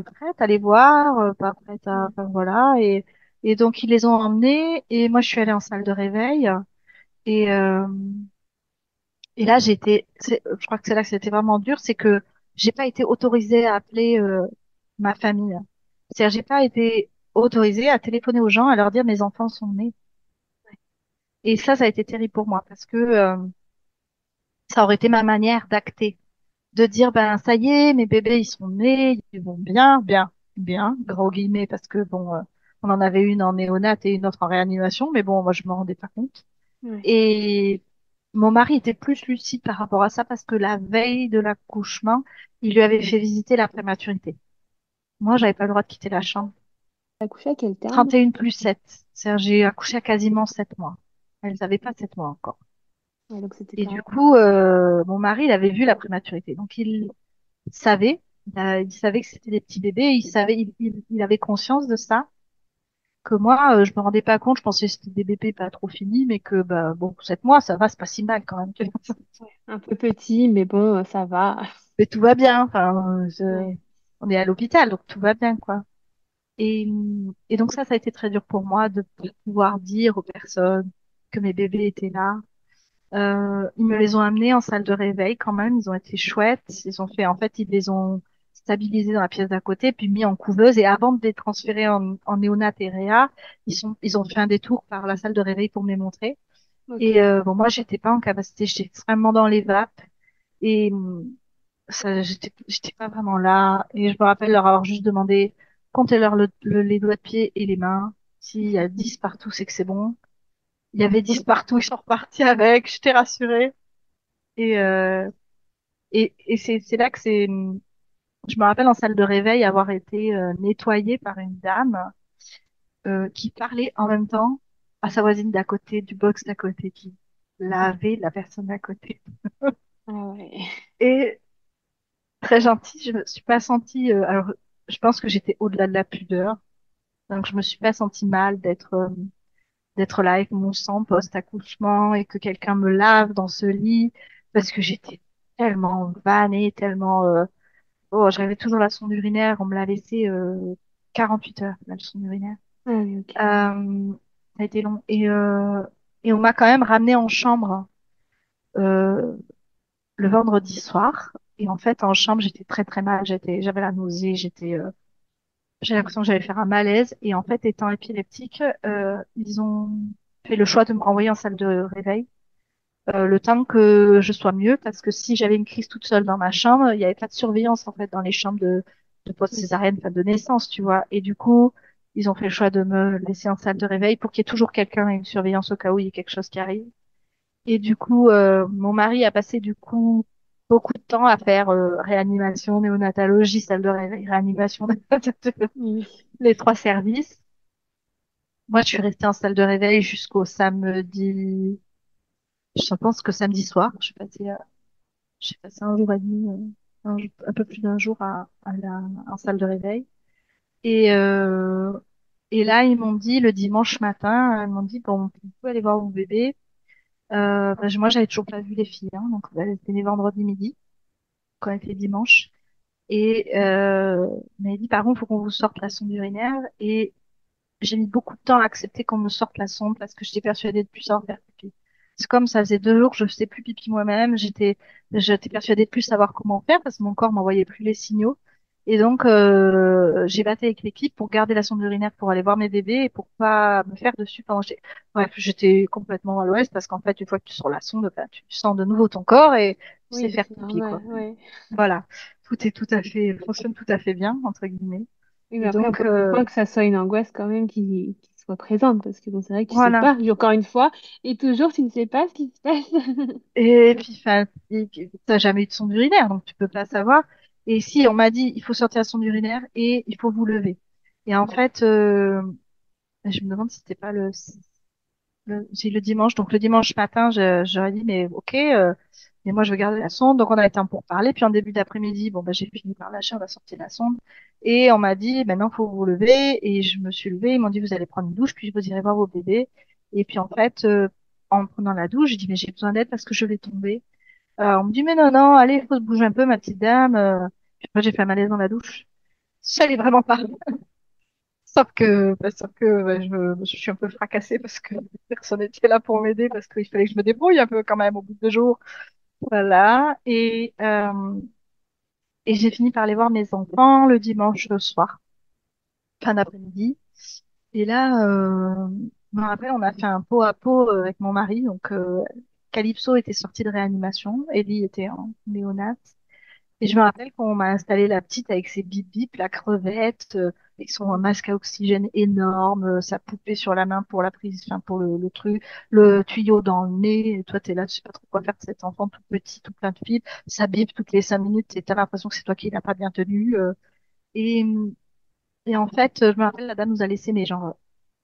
prête à les voir, pas prête à, Mm. enfin, voilà. Et donc, ils les ont emmenés, et moi, je suis allée en salle de réveil. Et, euh, et là, je crois que c'est là que c'était vraiment dur, c'est que j'ai pas été autorisée à appeler ma famille. C'est-à-dire, j'ai pas été autorisée à téléphoner aux gens, à leur dire mes enfants sont nés. Et ça a été terrible pour moi parce que ça aurait été ma manière d'acter, de dire ben ça y est, mes bébés ils sont nés, ils vont bien, bien, bien, gros guillemets parce que bon, on en avait une en néonate et une autre en réanimation, mais bon, moi je me rendais pas compte. Ouais. Et mon mari était plus lucide par rapport à ça parce que la veille de l'accouchement, il lui avait fait visiter la prématurité. Moi, j'avais pas le droit de quitter la chambre. T'as accouché à quel terme? 31 plus 7. C'est-à-dire, j'ai accouché à quasiment 7 mois. Elles n'avaient pas 7 mois encore. Ouais, donc c'était Et quand du même. coup, mon mari, il avait vu la prématurité. Donc, il savait, il savait que c'était des petits bébés. Il avait conscience de ça. Que moi, je me rendais pas compte. Je pensais que c'était des bébés pas trop finis, mais que, bah, bon, 7 mois, ça va, c'est pas si mal quand même. Ouais. Un peu petit, mais bon, ça va. Mais tout va bien. Enfin, Ouais. on est à l'hôpital, donc tout va bien, quoi. Et donc ça a été très dur pour moi de pouvoir dire aux personnes que mes bébés étaient là. Ils me les ont amenés en salle de réveil quand même. Ils ont été chouettes. En fait, ils les ont stabilisés dans la pièce d'à côté, puis mis en couveuse. Et avant de les transférer en néonat et réa, ils ont fait un détour par la salle de réveil pour me les montrer. Et Ok. bon, moi, j'étais pas en capacité. J'étais extrêmement dans les vapes. Et ça, j'étais pas vraiment là. Et je me rappelle leur avoir juste demandé, comptez-leur les doigts de pied et les mains. S'il y a 10 partout, c'est que c'est bon. Il y avait 10 partout, ils sont repartis avec. J'étais rassurée. Et, euh, et c'est là que je me rappelle en salle de réveil avoir été nettoyée par une dame qui parlait en même temps à sa voisine d'à côté, du box d'à côté, qui lavait la personne d'à côté. Ah ouais. Et très gentille, je me suis pas sentie. Alors, je pense que j'étais au-delà de la pudeur, donc je me suis pas sentie mal d'être là avec mon sang post-accouchement et que quelqu'un me lave dans ce lit parce que j'étais tellement vannée, tellement. Oh, j'avais toujours la sonde urinaire. On me l'a laissé 48 heures, la sonde urinaire. Ah oui, ok. Ça a été long. Et on m'a quand même ramené en chambre euh, le vendredi soir. Et en fait, en chambre, j'étais très très mal. J'avais la nausée. J'ai l'impression que j'allais faire un malaise. Et en fait, étant épileptique, ils ont fait le choix de me renvoyer en salle de réveil. Le temps que je sois mieux, parce que si j'avais une crise toute seule dans ma chambre, il n'y avait pas de surveillance en fait dans les chambres de Oui. post-césarienne, enfin de naissance, tu vois. Et du coup, ils ont fait le choix de me laisser en salle de réveil pour qu'il y ait toujours quelqu'un et une surveillance au cas où il y ait quelque chose qui arrive. Et du coup, mon mari a passé du coup beaucoup de temps à faire réanimation, néonatologie, salle de réveil, réanimation, Oui. les trois services. Moi, je suis restée en salle de réveil jusqu'au samedi, je pense que samedi soir. J'ai passé un jour et demi, un peu plus d'un jour en salle de réveil. Et, euh, et là, ils m'ont dit le dimanche matin, ils m'ont dit, bon, vous pouvez aller voir vos bébés. Moi, j'avais toujours pas vu les filles, hein, donc c'était les vendredis midi, quand elle était dimanche. Et ils m'avaient dit, par contre, il faut qu'on vous sorte la sonde urinaire. Et j'ai mis beaucoup de temps à accepter qu'on me sorte la sonde parce que j'étais persuadée de plus savoir faire pipi. C'est comme ça faisait 2 jours que je faisais plus pipi moi-même. J'étais persuadée de plus savoir comment faire parce que mon corps m'envoyait plus les signaux. Et donc, j'ai battu avec l'équipe pour garder la sonde urinaire pour aller voir mes bébés et pour pas me faire dessus pendant que bref, j'étais complètement à l'ouest parce qu'en fait, une fois que tu sors la sonde, ben, tu sens de nouveau ton corps et tu sais Oui, faire c'est pipi, normal, quoi. ouais. Voilà. Tout est tout à fait, fonctionne tout à fait bien, entre guillemets. Oui, mais Et après, on donc, peut comprendre que ça soit une angoisse quand même qui soit présente, parce que bon, c'est vrai que tu sais voilà. pas, et encore une fois, et toujours tu ne sais pas ce qui se passe. Et puis, enfin, t'as jamais eu de sonde urinaire, donc tu peux pas savoir. Et si on m'a dit, il faut sortir la sonde urinaire et il faut vous lever. Et en fait, je me demande si c'était pas j'ai le dimanche. Donc le dimanche matin, j'aurais dit, mais ok, mais moi je veux garder la sonde. Donc on a été un pourparler. Puis en début d'après-midi, bon, bah, j'ai fini par lâcher, on a sorti la sonde. Et on m'a dit, maintenant faut vous lever. Et je me suis levée. Ils m'ont dit, vous allez prendre une douche, puis vous irez voir vos bébés. Et puis en fait, en prenant la douche, j'ai dit, mais j'ai besoin d'aide parce que je vais tomber. On me dit, mais non, non, allez, il faut se bouger un peu, ma petite dame. Puis moi, j'ai fait un malaise dans la douche. Ça allait vraiment pas. Sauf que je suis un peu fracassée parce que personne n'était là pour m'aider parce qu'il fallait que je me débrouille un peu quand même au bout de 2 jours. Voilà. Et j'ai fini par aller voir mes enfants le dimanche soir, fin d'après-midi. Et là, je me rappelle, on a fait un pot à pot avec mon mari. Donc, Calypso était sortie de réanimation. Ellie était en néonat. Et je me rappelle qu'on m'a installé la petite avec ses bip bip, la crevette, avec son masque à oxygène énorme, sa poupée sur la main pour la prise, enfin pour le truc, le tuyau dans le nez. Et toi, t'es là, tu sais pas trop quoi faire de cet enfant tout petit, tout plein de fibres. Ça bip toutes les 5 minutes et t'as l'impression que c'est toi qui l'as pas bien tenu. Et, et en fait, je me rappelle, la dame nous a laissé, mais genre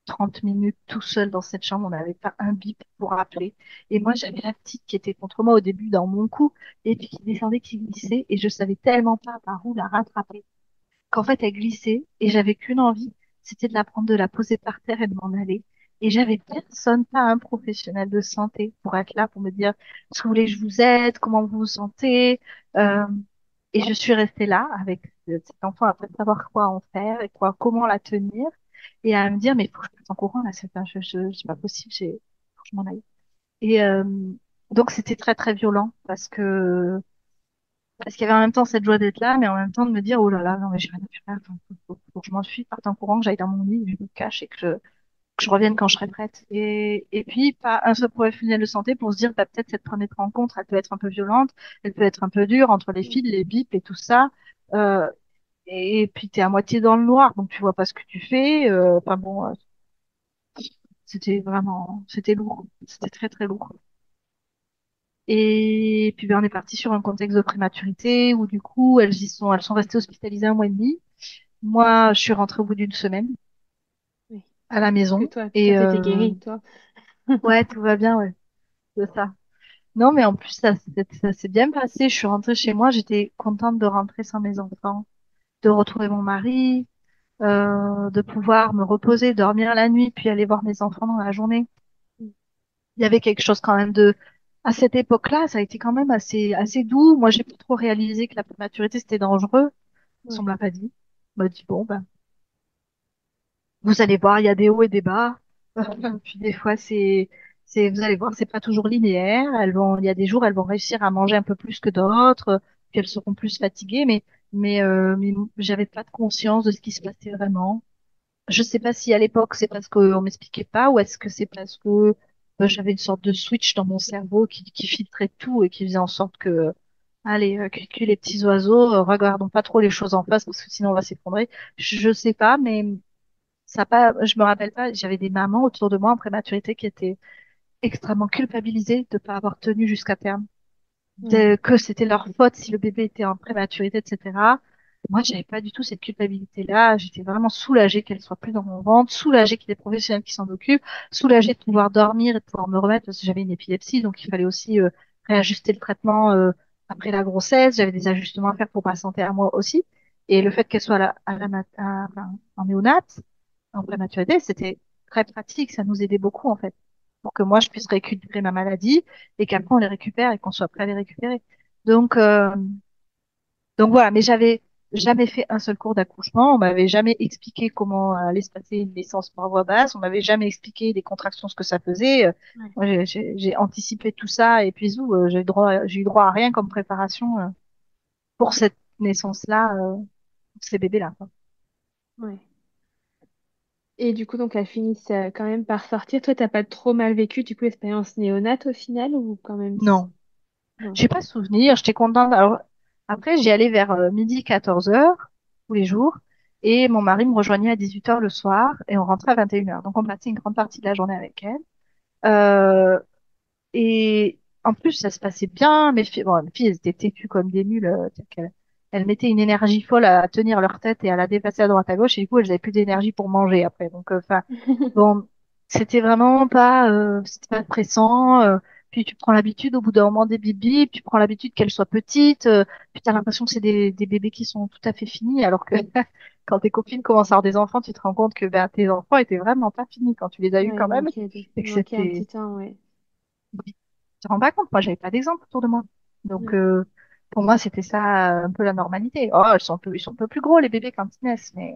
30 minutes tout seul dans cette chambre, on n'avait pas un bip pour appeler. Et moi, j'avais la petite qui était contre moi au début dans mon cou, et puis qui descendait, qui glissait, et je savais tellement pas par où la rattraper, qu'en fait, elle glissait, et j'avais qu'une envie, c'était de la prendre, de la poser par terre et de m'en aller. Et j'avais personne, pas un professionnel de santé pour être là, pour me dire, est-ce que vous voulez que je vous aide, comment vous vous sentez, euh, et je suis restée là avec cet enfant après savoir quoi en faire et quoi, comment la tenir et à me dire mais il faut que je parte en courant là, c'est pas possible, faut que je m'en aille. Et donc c'était très très violent parce qu'il y avait en même temps cette joie d'être là, mais en même temps de me dire oh là là non mais j'ai rien à faire, faut que je m'enfuis, parte en courant, que j'aille dans mon lit, que je me cache et que je revienne quand je serai prête. Et puis pas un seul professionnel de santé pour se dire bah peut-être cette première rencontre elle peut être un peu violente, elle peut être un peu dure entre les fils, les bips et tout ça. Euh, et puis t'es à moitié dans le noir, donc tu vois pas ce que tu fais. Enfin bon, c'était lourd, c'était très très lourd. Et puis ben, on est parti sur un contexte de prématurité où du coup elles sont restées hospitalisées 1 mois et demi. Moi, je suis rentrée au bout d'une semaine Oui. à la Parce que maison toi, et t'étais guérie, toi. ouais, tout va bien, ouais, c'est ça. Non, mais en plus, ça s'est bien passé. Je suis rentrée chez moi, j'étais contente de rentrer sans mes enfants, de retrouver mon mari, de pouvoir me reposer, dormir la nuit, puis aller voir mes enfants dans la journée. Il y avait quelque chose quand même de, à cette époque-là, ça a été quand même assez doux. Moi, j'ai pas trop réalisé que la prématurité, c'était dangereux. On Ouais, me l'a pas dit. On m'a dit, bon, ben, vous allez voir, il y a des hauts et des bas. Puis des fois, vous allez voir, c'est pas toujours linéaire. Il y a des jours, elles vont réussir à manger un peu plus que d'autres, puis elles seront plus fatiguées, mais j'avais pas de conscience de ce qui se passait vraiment. Je sais pas si à l'époque c'est parce qu'on m'expliquait pas ou est-ce que c'est parce que j'avais une sorte de switch dans mon cerveau qui filtrait tout et qui faisait en sorte que, allez, cuicui les petits oiseaux, regardons pas trop les choses en face parce que sinon on va s'effondrer. Je sais pas, mais ça a pas, je me rappelle pas, j'avais des mamans autour de moi en prématurité qui étaient extrêmement culpabilisées de pas avoir tenu jusqu'à terme, ouais, que c'était leur faute si le bébé était en prématurité, etc. Moi, j'avais pas du tout cette culpabilité-là. J'étais vraiment soulagée qu'elle soit plus dans mon ventre, soulagée qu'il y ait des professionnels qui s'en occupent, soulagée de pouvoir dormir et de pouvoir me remettre parce que j'avais une épilepsie, donc il fallait aussi réajuster le traitement après la grossesse. J'avais des ajustements à faire pour ma santé à moi aussi. Et le fait qu'elle soit enfin, en néonate, en prématurité, c'était très pratique. Ça nous aidait beaucoup, en fait, pour que moi, je puisse récupérer ma maladie et qu'après, on les récupère et qu'on soit prêt à les récupérer. Donc, euh, donc voilà, mais j'avais jamais fait un seul cours d'accouchement. On m'avait jamais expliqué comment allait se passer une naissance par voie basse. On m'avait jamais expliqué les contractions, ce que ça faisait. ouais, Moi, j'ai anticipé tout ça et puis j'ai eu droit à rien comme préparation pour cette naissance-là, pour ces bébés-là, quoi. ouais. Et du coup, donc, elles finissent quand même par sortir. Toi, t'as pas trop mal vécu, du coup, l'expérience néonate au final, ou quand même? Non. Non. J'ai pas souvenir, j'étais contente. Alors, après, j'y allais vers midi, 14 heures, tous les jours, et mon mari me rejoignait à 18 heures le soir, et on rentrait à 21 heures. Donc, on passait une grande partie de la journée avec elle. Euh, et en plus, ça se passait bien. Mes filles, elles étaient têtues comme des mules. Elles mettaient une énergie folle à tenir leur tête et à la déplacer à droite à gauche, et du coup, elles avaient plus d'énergie pour manger après. Donc, enfin, bon, c'était pas pressant. Puis tu prends l'habitude au bout d'un moment des bibis, puis tu prends l'habitude qu'elles soient petites. Puis t'as l'impression que c'est des bébés qui sont tout à fait finis, alors que quand tes copines commencent à avoir des enfants, tu te rends compte que ben, tes enfants étaient vraiment pas finis quand tu les as eus Ouais, quand même, et il que manquait un c'était, petit temps, ouais. tu te rends pas compte. Moi, j'avais pas d'exemple autour de moi, donc Ouais, pour moi c'était ça un peu la normalité. Oh, ils sont un peu plus gros les bébés quand ils naissent, mais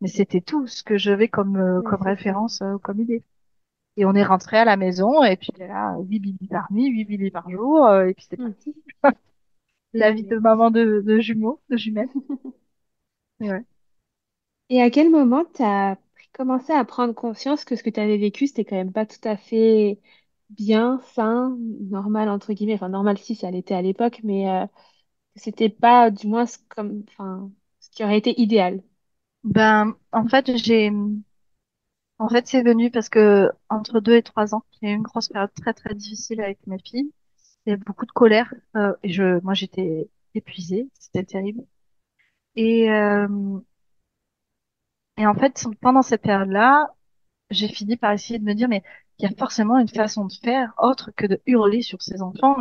c'était tout ce que je vais ouais, comme c'est ça. référence, comme idée. Et on est rentré à la maison, et puis là, 8 bibis par nuit, 8 bibis par jour, et puis c'est Hmm. parti. La vie Et, de maman de jumeaux, de jumelles. Ouais. et à quel moment t'as commencé à prendre conscience que ce que tu avais vécu, c'était quand même pas tout à fait bien, sain, normal, entre guillemets. Enfin, normal si ça l'était à l'époque, mais que c'était pas, du moins, enfin, ce qui aurait été idéal. Ben, en fait, c'est venu parce que entre 2 et 3 ans, j'ai eu une grosse période très très difficile avec mes filles. Il y avait beaucoup de colère, et moi, j'étais épuisée, c'était terrible. Et, euh, et en fait, pendant cette période-là, j'ai fini par essayer de me dire, mais il y a forcément une façon de faire autre que de hurler sur ses enfants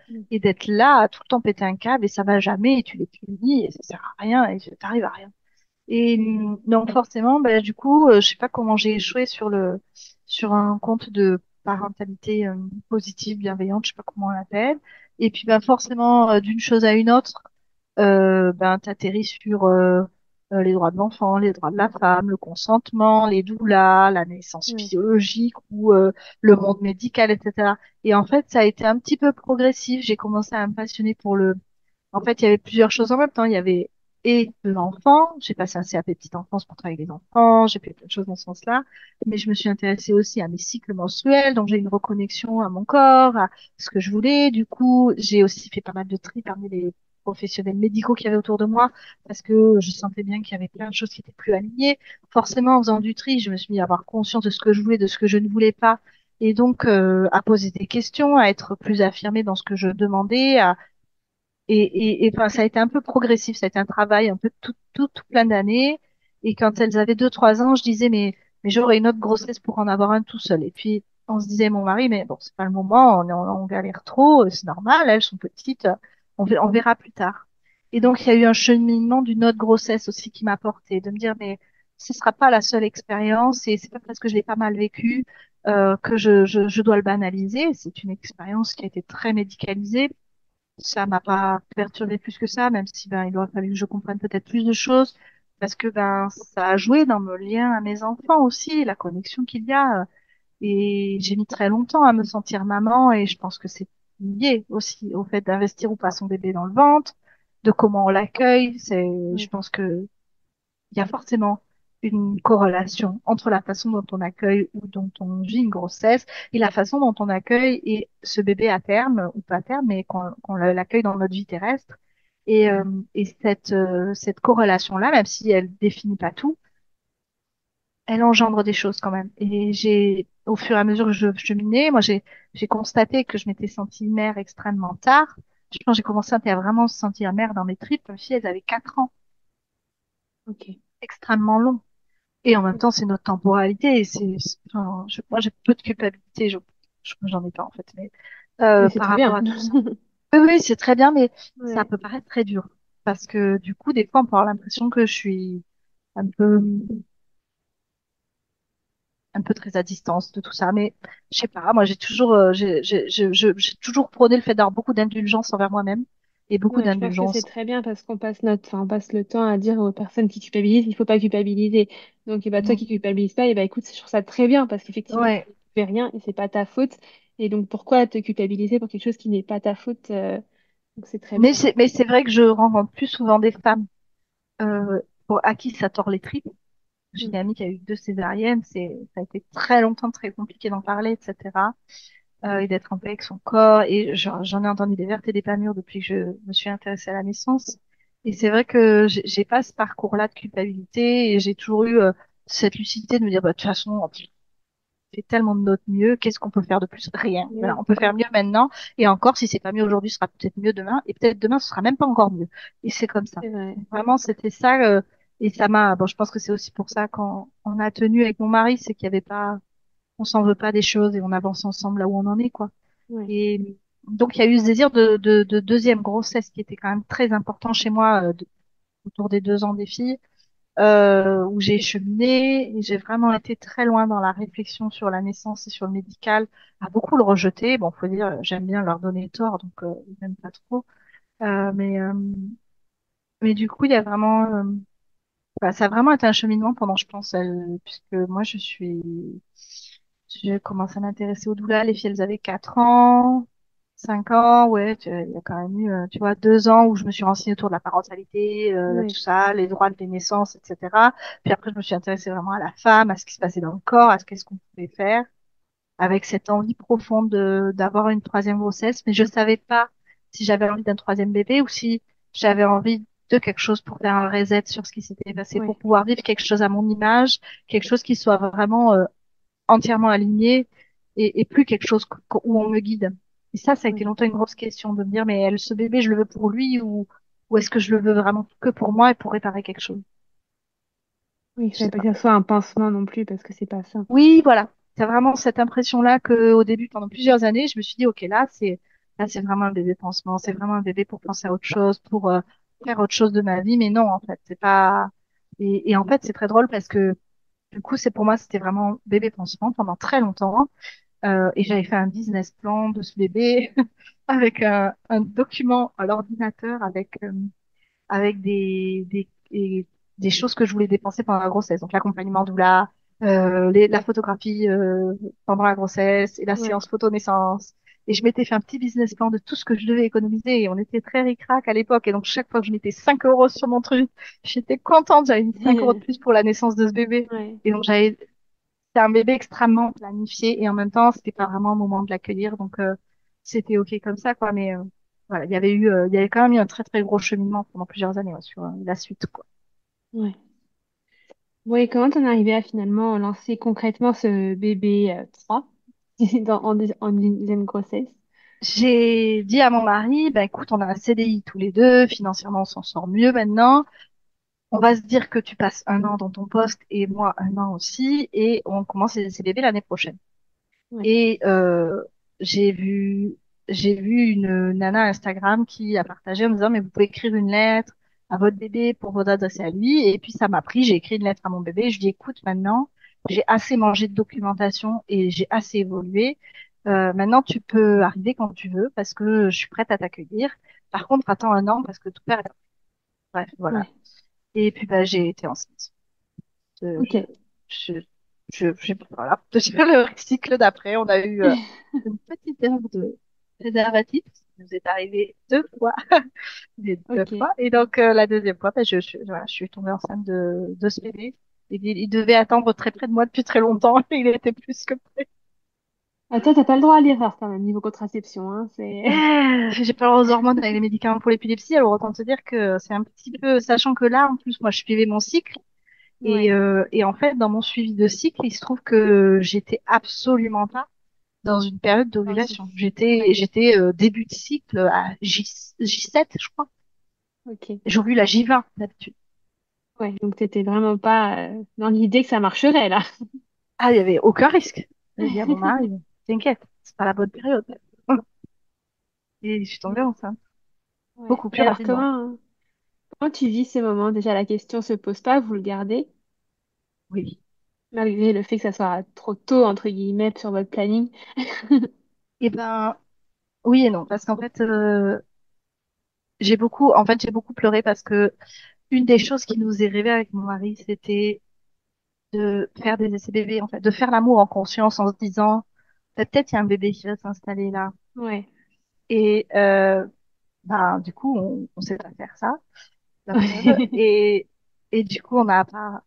Hmm. et d'être là à tout le temps péter un câble et ça va jamais et tu les punis et ça sert à rien et tu t'arrives à rien. Et donc forcément, bah, du coup, je sais pas comment j'ai échoué sur un compte de parentalité positive, bienveillante, je sais pas comment on l'appelle. Et puis bah forcément, d'une chose à une autre, ben t'atterris sur les droits de l'enfant, les droits de la femme, le consentement, les doulas, la naissance Ouais, biologique ou le monde médical, etc. Et en fait, ça a été un petit peu progressif. J'ai commencé à me passionner pour le en fait, il y avait plusieurs choses en même temps. Il y avait et l'enfant. J'ai passé un CAP petite enfance pour travailler avec les enfants. J'ai fait plein de choses dans ce sens-là. Mais je me suis intéressée aussi à mes cycles menstruels. Donc, j'ai une reconnexion à mon corps, à ce que je voulais. Du coup, j'ai aussi fait pas mal de tri parmi les professionnels médicaux qu'il y avait autour de moi parce que je sentais bien qu'il y avait plein de choses qui étaient plus alignées. Forcément, en faisant du tri, je me suis mis à avoir conscience de ce que je voulais, de ce que je ne voulais pas. Et donc, à poser des questions, à être plus affirmée dans ce que je demandais, enfin, ça a été un peu progressif, ça a été un travail un peu tout plein d'années. Et quand elles avaient 2, 3 ans, je disais, mais j'aurai une autre grossesse pour en avoir un tout seul. Et puis, on se disait, mon mari, mais bon, c'est pas le moment, on galère trop, c'est normal, elles sont petites, on verra plus tard. Et Ouais. donc, il y a eu un cheminement d'une autre grossesse aussi qui m'a porté, de me dire, mais ce sera pas la seule expérience et c'est pas parce que je l'ai pas mal vécu que je dois le banaliser. C'est une expérience qui a été très médicalisée. Ça m'a pas perturbé plus que ça, même si ben il aurait fallu que je comprenne peut-être plus de choses, parce que ben ça a joué dans mon lien à mes enfants aussi, la connexion qu'il y a. Et j'ai mis très longtemps à me sentir maman, et je pense que c'est lié aussi au fait d'investir ou pas son bébé dans le ventre, de comment on l'accueille. Je Ouais. pense que il y a forcément une corrélation entre la façon dont on accueille ou dont on vit une grossesse et la façon dont on accueille et ce bébé à terme ou pas à terme, mais qu'on l'accueille dans notre vie terrestre. Et cette corrélation-là, même si elle définit pas tout, elle engendre des choses quand même. Et au fur et à mesure que je cheminais, j'ai constaté que je m'étais sentie mère extrêmement tard. Je pense que j'ai commencé à vraiment se sentir mère dans mes tripes. Ma fille, elles avaient 4 ans, Ok. extrêmement long. Et en même temps, c'est notre temporalité. Enfin, moi, j'ai peu de culpabilité. J'en ai pas, en fait. Mais Mais c'est par très rapport bien. à tout ça. Oui, oui, c'est très bien, mais ça Ouais. peut paraître très dur. Parce que du coup, des fois, on peut avoir l'impression que je suis un peu, un peu très à distance de tout ça. Mais je sais pas, moi, j'ai toujours prôné le fait d'avoir beaucoup d'indulgence envers moi-même et beaucoup Ouais, je pense que c'est d'indulgence. très bien parce qu'on passe on passe le temps à dire aux personnes qui culpabilisent, il faut pas culpabiliser. Donc, et bah, toi qui Mm. culpabilises pas, et bah, écoute, je trouve ça très bien parce qu'effectivement, Ouais. tu fais rien et c'est pas ta faute. Et donc, pourquoi te culpabiliser pour quelque chose qui n'est pas ta faute? Donc, c'est très bien. Mais c'est vrai que je rencontre plus souvent des femmes euh, à qui ça tord les tripes. J'ai Mm. une amie qui a eu 2 césariennes, ça a été très longtemps très compliqué d'en parler, etc. Et d'être en paix avec son corps. Et j'en ai entendu des vertes et des pas mûres depuis que je me suis intéressée à la naissance. Et c'est vrai que j'ai pas ce parcours-là de culpabilité et j'ai toujours eu cette lucidité de me dire, bah, de toute façon, fait tellement de notre mieux. Qu'est-ce qu'on peut faire de plus? Rien. Mais Voilà, oui, on peut faire mieux maintenant. Et encore, si c'est pas mieux aujourd'hui, ce sera peut-être mieux demain. Et peut-être demain, ce sera même pas encore mieux. Et c'est comme ça. c'est vrai. Donc, vraiment, c'était ça. Et ça m'a. Bon, je pense que c'est aussi pour ça qu'on on a tenu avec mon mari, c'est qu'il y avait pas, on s'en veut pas des choses et on avance ensemble là où on en est, quoi. Ouais. Et donc, il y a eu ce désir de deuxième grossesse qui était quand même très important chez moi, autour des 2 ans des filles où j'ai cheminé et j'ai vraiment été très loin dans la réflexion sur la naissance et sur le médical, à beaucoup le rejeter. Bon, faut dire, j'aime bien leur donner tort, donc ils m'aiment pas trop. Euh, mais, euh, mais du coup, il y a vraiment, ça a vraiment été un cheminement pendant, je pense, puisque moi, j'ai commencé à m'intéresser aux doulas. Les filles, elles avaient 4 ans. 5 ans, ouais, il y a quand même eu, tu vois, 2 ans où je me suis renseignée autour de la parentalité, Ouais. tout ça, les droits des naissances, etc. Puis après, je me suis intéressée vraiment à la femme, à ce qui se passait dans le corps, à ce qu'est-ce qu'on pouvait faire, avec cette envie profonde d'avoir une troisième grossesse. Mais je savais pas si j'avais envie d'un troisième bébé ou si j'avais envie de quelque chose pour faire un reset sur ce qui s'était passé, pour Ouais. pouvoir vivre quelque chose à mon image, quelque chose qui soit vraiment entièrement aligné et plus quelque chose où on me guide. Et ça a été Ouais. longtemps une grosse question de me dire, mais ce bébé, je le veux pour lui ou est-ce que je le veux vraiment que pour moi et pour réparer quelque chose? Oui, il Je fallait sais pas pas. que ça soit un pansement non plus parce que c'est pas ça. Oui, voilà. C'est vraiment cette impression-là que au début, pendant plusieurs années, je me suis dit, OK, là, c'est vraiment un bébé pansement. C'est vraiment un bébé pour penser à autre chose, pour faire autre chose de ma vie. Mais non, en fait, c'est pas, et en fait, c'est très drôle parce que, du coup, c'est pour moi, c'était vraiment bébé pansement pendant très longtemps. Et j'avais fait un business plan de ce bébé avec un document à l'ordinateur avec des choses que je voulais dépenser pendant la grossesse. Donc l'accompagnement doula, la photographie pendant la grossesse et la Ouais. séance photo naissance. Et je m'étais fait un petit business plan de tout ce que je devais économiser. Et on était très ric-rac à l'époque. Et donc chaque fois que je mettais 5 euros sur mon truc, j'étais contente. J'avais mis 5 euros de plus pour la naissance de ce bébé. Ouais. Et donc j'avais c'était un bébé extrêmement planifié et en même temps, c'était pas vraiment le moment de l'accueillir. Donc, c'était OK comme ça, quoi. Mais voilà, il y avait quand même eu un très, très gros cheminement pendant plusieurs années ouais, sur la suite, quoi. Ouais. Ouais, comment t'en es arrivé à finalement lancer concrètement ce bébé 3 en deuxième grossesse? J'ai dit à mon mari, ben écoute, on a un CDI tous les deux, financièrement on s'en sort mieux maintenant. On va se dire que tu passes 1 an dans ton poste et moi 1 an aussi, et on commence ces bébés l'année prochaine. Ouais. Et j'ai vu, j'ai vu une nana Instagram qui a partagé en me disant, mais vous pouvez écrire une lettre à votre bébé pour vous adresser à lui. Et puis ça m'a pris, j'ai écrit une lettre à mon bébé. Je lui dis, écoute, maintenant, j'ai assez mangé de documentation et j'ai assez évolué. Maintenant, tu peux arriver quand tu veux parce que je suis prête à t'accueillir. Par contre, attends un an parce que tout père est... Bref, voilà. Ouais. Et puis, bah, j'ai été enceinte. Euh, Ok. je, voilà. Le cycle d'après, on a eu une petite erreur de préservatif. Ça nous est arrivé deux fois, les deux Ok. fois. Et donc, la deuxième fois, ben, voilà, je suis tombée enceinte de ce bébé. Il devait attendre très près de moi depuis très longtemps. Et il était plus que prêt. Ah, toi, t'as pas le droit à l'erreur quand même, niveau contraception, hein, c'est... J'ai pas le droit aux hormones avec les médicaments pour l'épilepsie. Alors, autant te dire que c'est un petit peu, sachant que là, en plus, moi, je suivais mon cycle. Ouais. Et en fait, dans mon suivi de cycle, il se trouve que j'étais absolument pas dans une période Dans une- d'ovulation. Ouais. J'étais début de cycle à J7, je crois. Ok. J'ovule à J20 d'habitude. Ouais. Donc, t'étais vraiment pas dans l'idée que ça marcherait, là. Ah, il y avait aucun risque. J'ai dit à mon mari, t'inquiète, c'est pas la bonne période. Et je suis tombée enceinte Ouais. beaucoup Et plus alors, rapidement. comment tu vis ces moments? Déjà, la question se pose pas, vous le gardez, Oui. malgré le fait que ça soit trop tôt, entre guillemets, sur votre planning. Eh ben, oui et non, parce qu'en fait, j'ai beaucoup pleuré parce que une des choses qui nous est rêvée avec mon mari, c'était de faire des essais bébés, en fait, de faire l'amour en conscience en se disant, peut-être il y a un bébé qui va s'installer là. Ouais. Et ben, du coup, on sait pas faire ça, la preuve. Et du coup, on n'a pas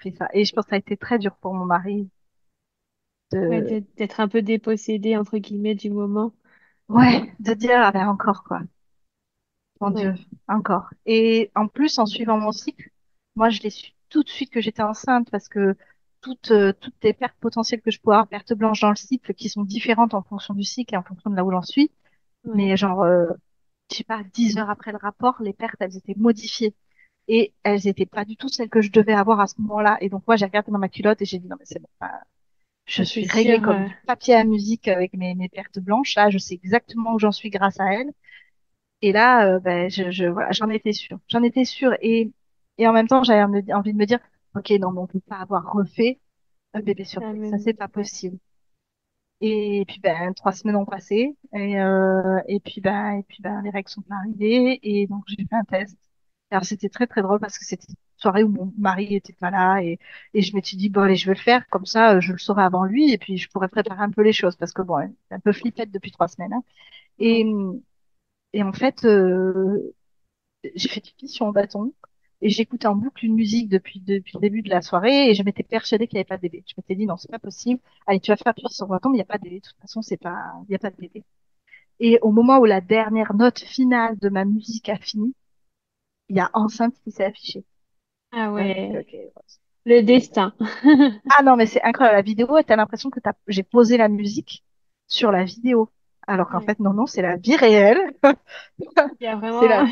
fait ça. Et je pense que ça a été très dur pour mon mari Ouais, de, d'être un peu dépossédé, entre guillemets, du moment. ouais, de dire, ah ben encore, quoi. Mon Dieu, Ouais. encore. Et en plus, en suivant mon cycle, moi, je l'ai su tout de suite que j'étais enceinte parce que toutes les pertes potentielles que je pouvais avoir, pertes blanches dans le cycle, qui sont différentes en fonction du cycle et en fonction de là où j'en suis. Ouais. Mais genre, je sais pas, 10 heures après le rapport, les pertes, elles étaient modifiées. Et elles n'étaient pas du tout celles que je devais avoir à ce moment-là. Et donc, moi, j'ai regardé dans ma culotte et j'ai dit, non, mais c'est bon, enfin, je Ah, c'est suis réglée sûr. comme du papier à musique avec mes pertes blanches. Là, je sais exactement où j'en suis grâce à elles. Et là, ben, voilà, j'en étais sûre. J'en étais sûre. Et en même temps, j'avais envie de me dire, OK, non, mais on peut pas avoir refait un bébé La surprise. Ça, c'est même... pas Ouais. possible. Et puis, ben, 3 semaines ont passé. Et puis, ben, les règles sont pas arrivées. Et donc, j'ai fait un test. Alors, c'était très, très drôle parce que c'était une soirée où mon mari était pas là. Et je m'étais dit, bon, allez, je vais le faire. Comme ça, je le saurai avant lui. Et puis, je pourrais préparer un peu les choses parce que, bon, c'est un peu flippette depuis 3 semaines, hein. Et, Ouais. et en fait, j'ai fait pipi sur mon bâton et j'écoutais en boucle une musique depuis le début de la soirée et je m'étais persuadée qu'il n'y avait pas de bébé. Je m'étais dit non, c'est pas possible. Allez, tu vas faire pipi sur ton bâton, mais il n'y a pas de bébé. De toute façon, c'est pas, il n'y a pas de bébé. Et au moment où la dernière note finale de ma musique a fini, il y a enceinte qui s'est affichée. Ah Là, j'ai fait, ouais. ok. Le destin. Ah non, mais c'est incroyable. La vidéo, t'as l'impression que j'ai posé la musique sur la vidéo. Alors qu'en Ouais. fait, non, non, c'est la vie réelle. Il y a C'est vraiment... la,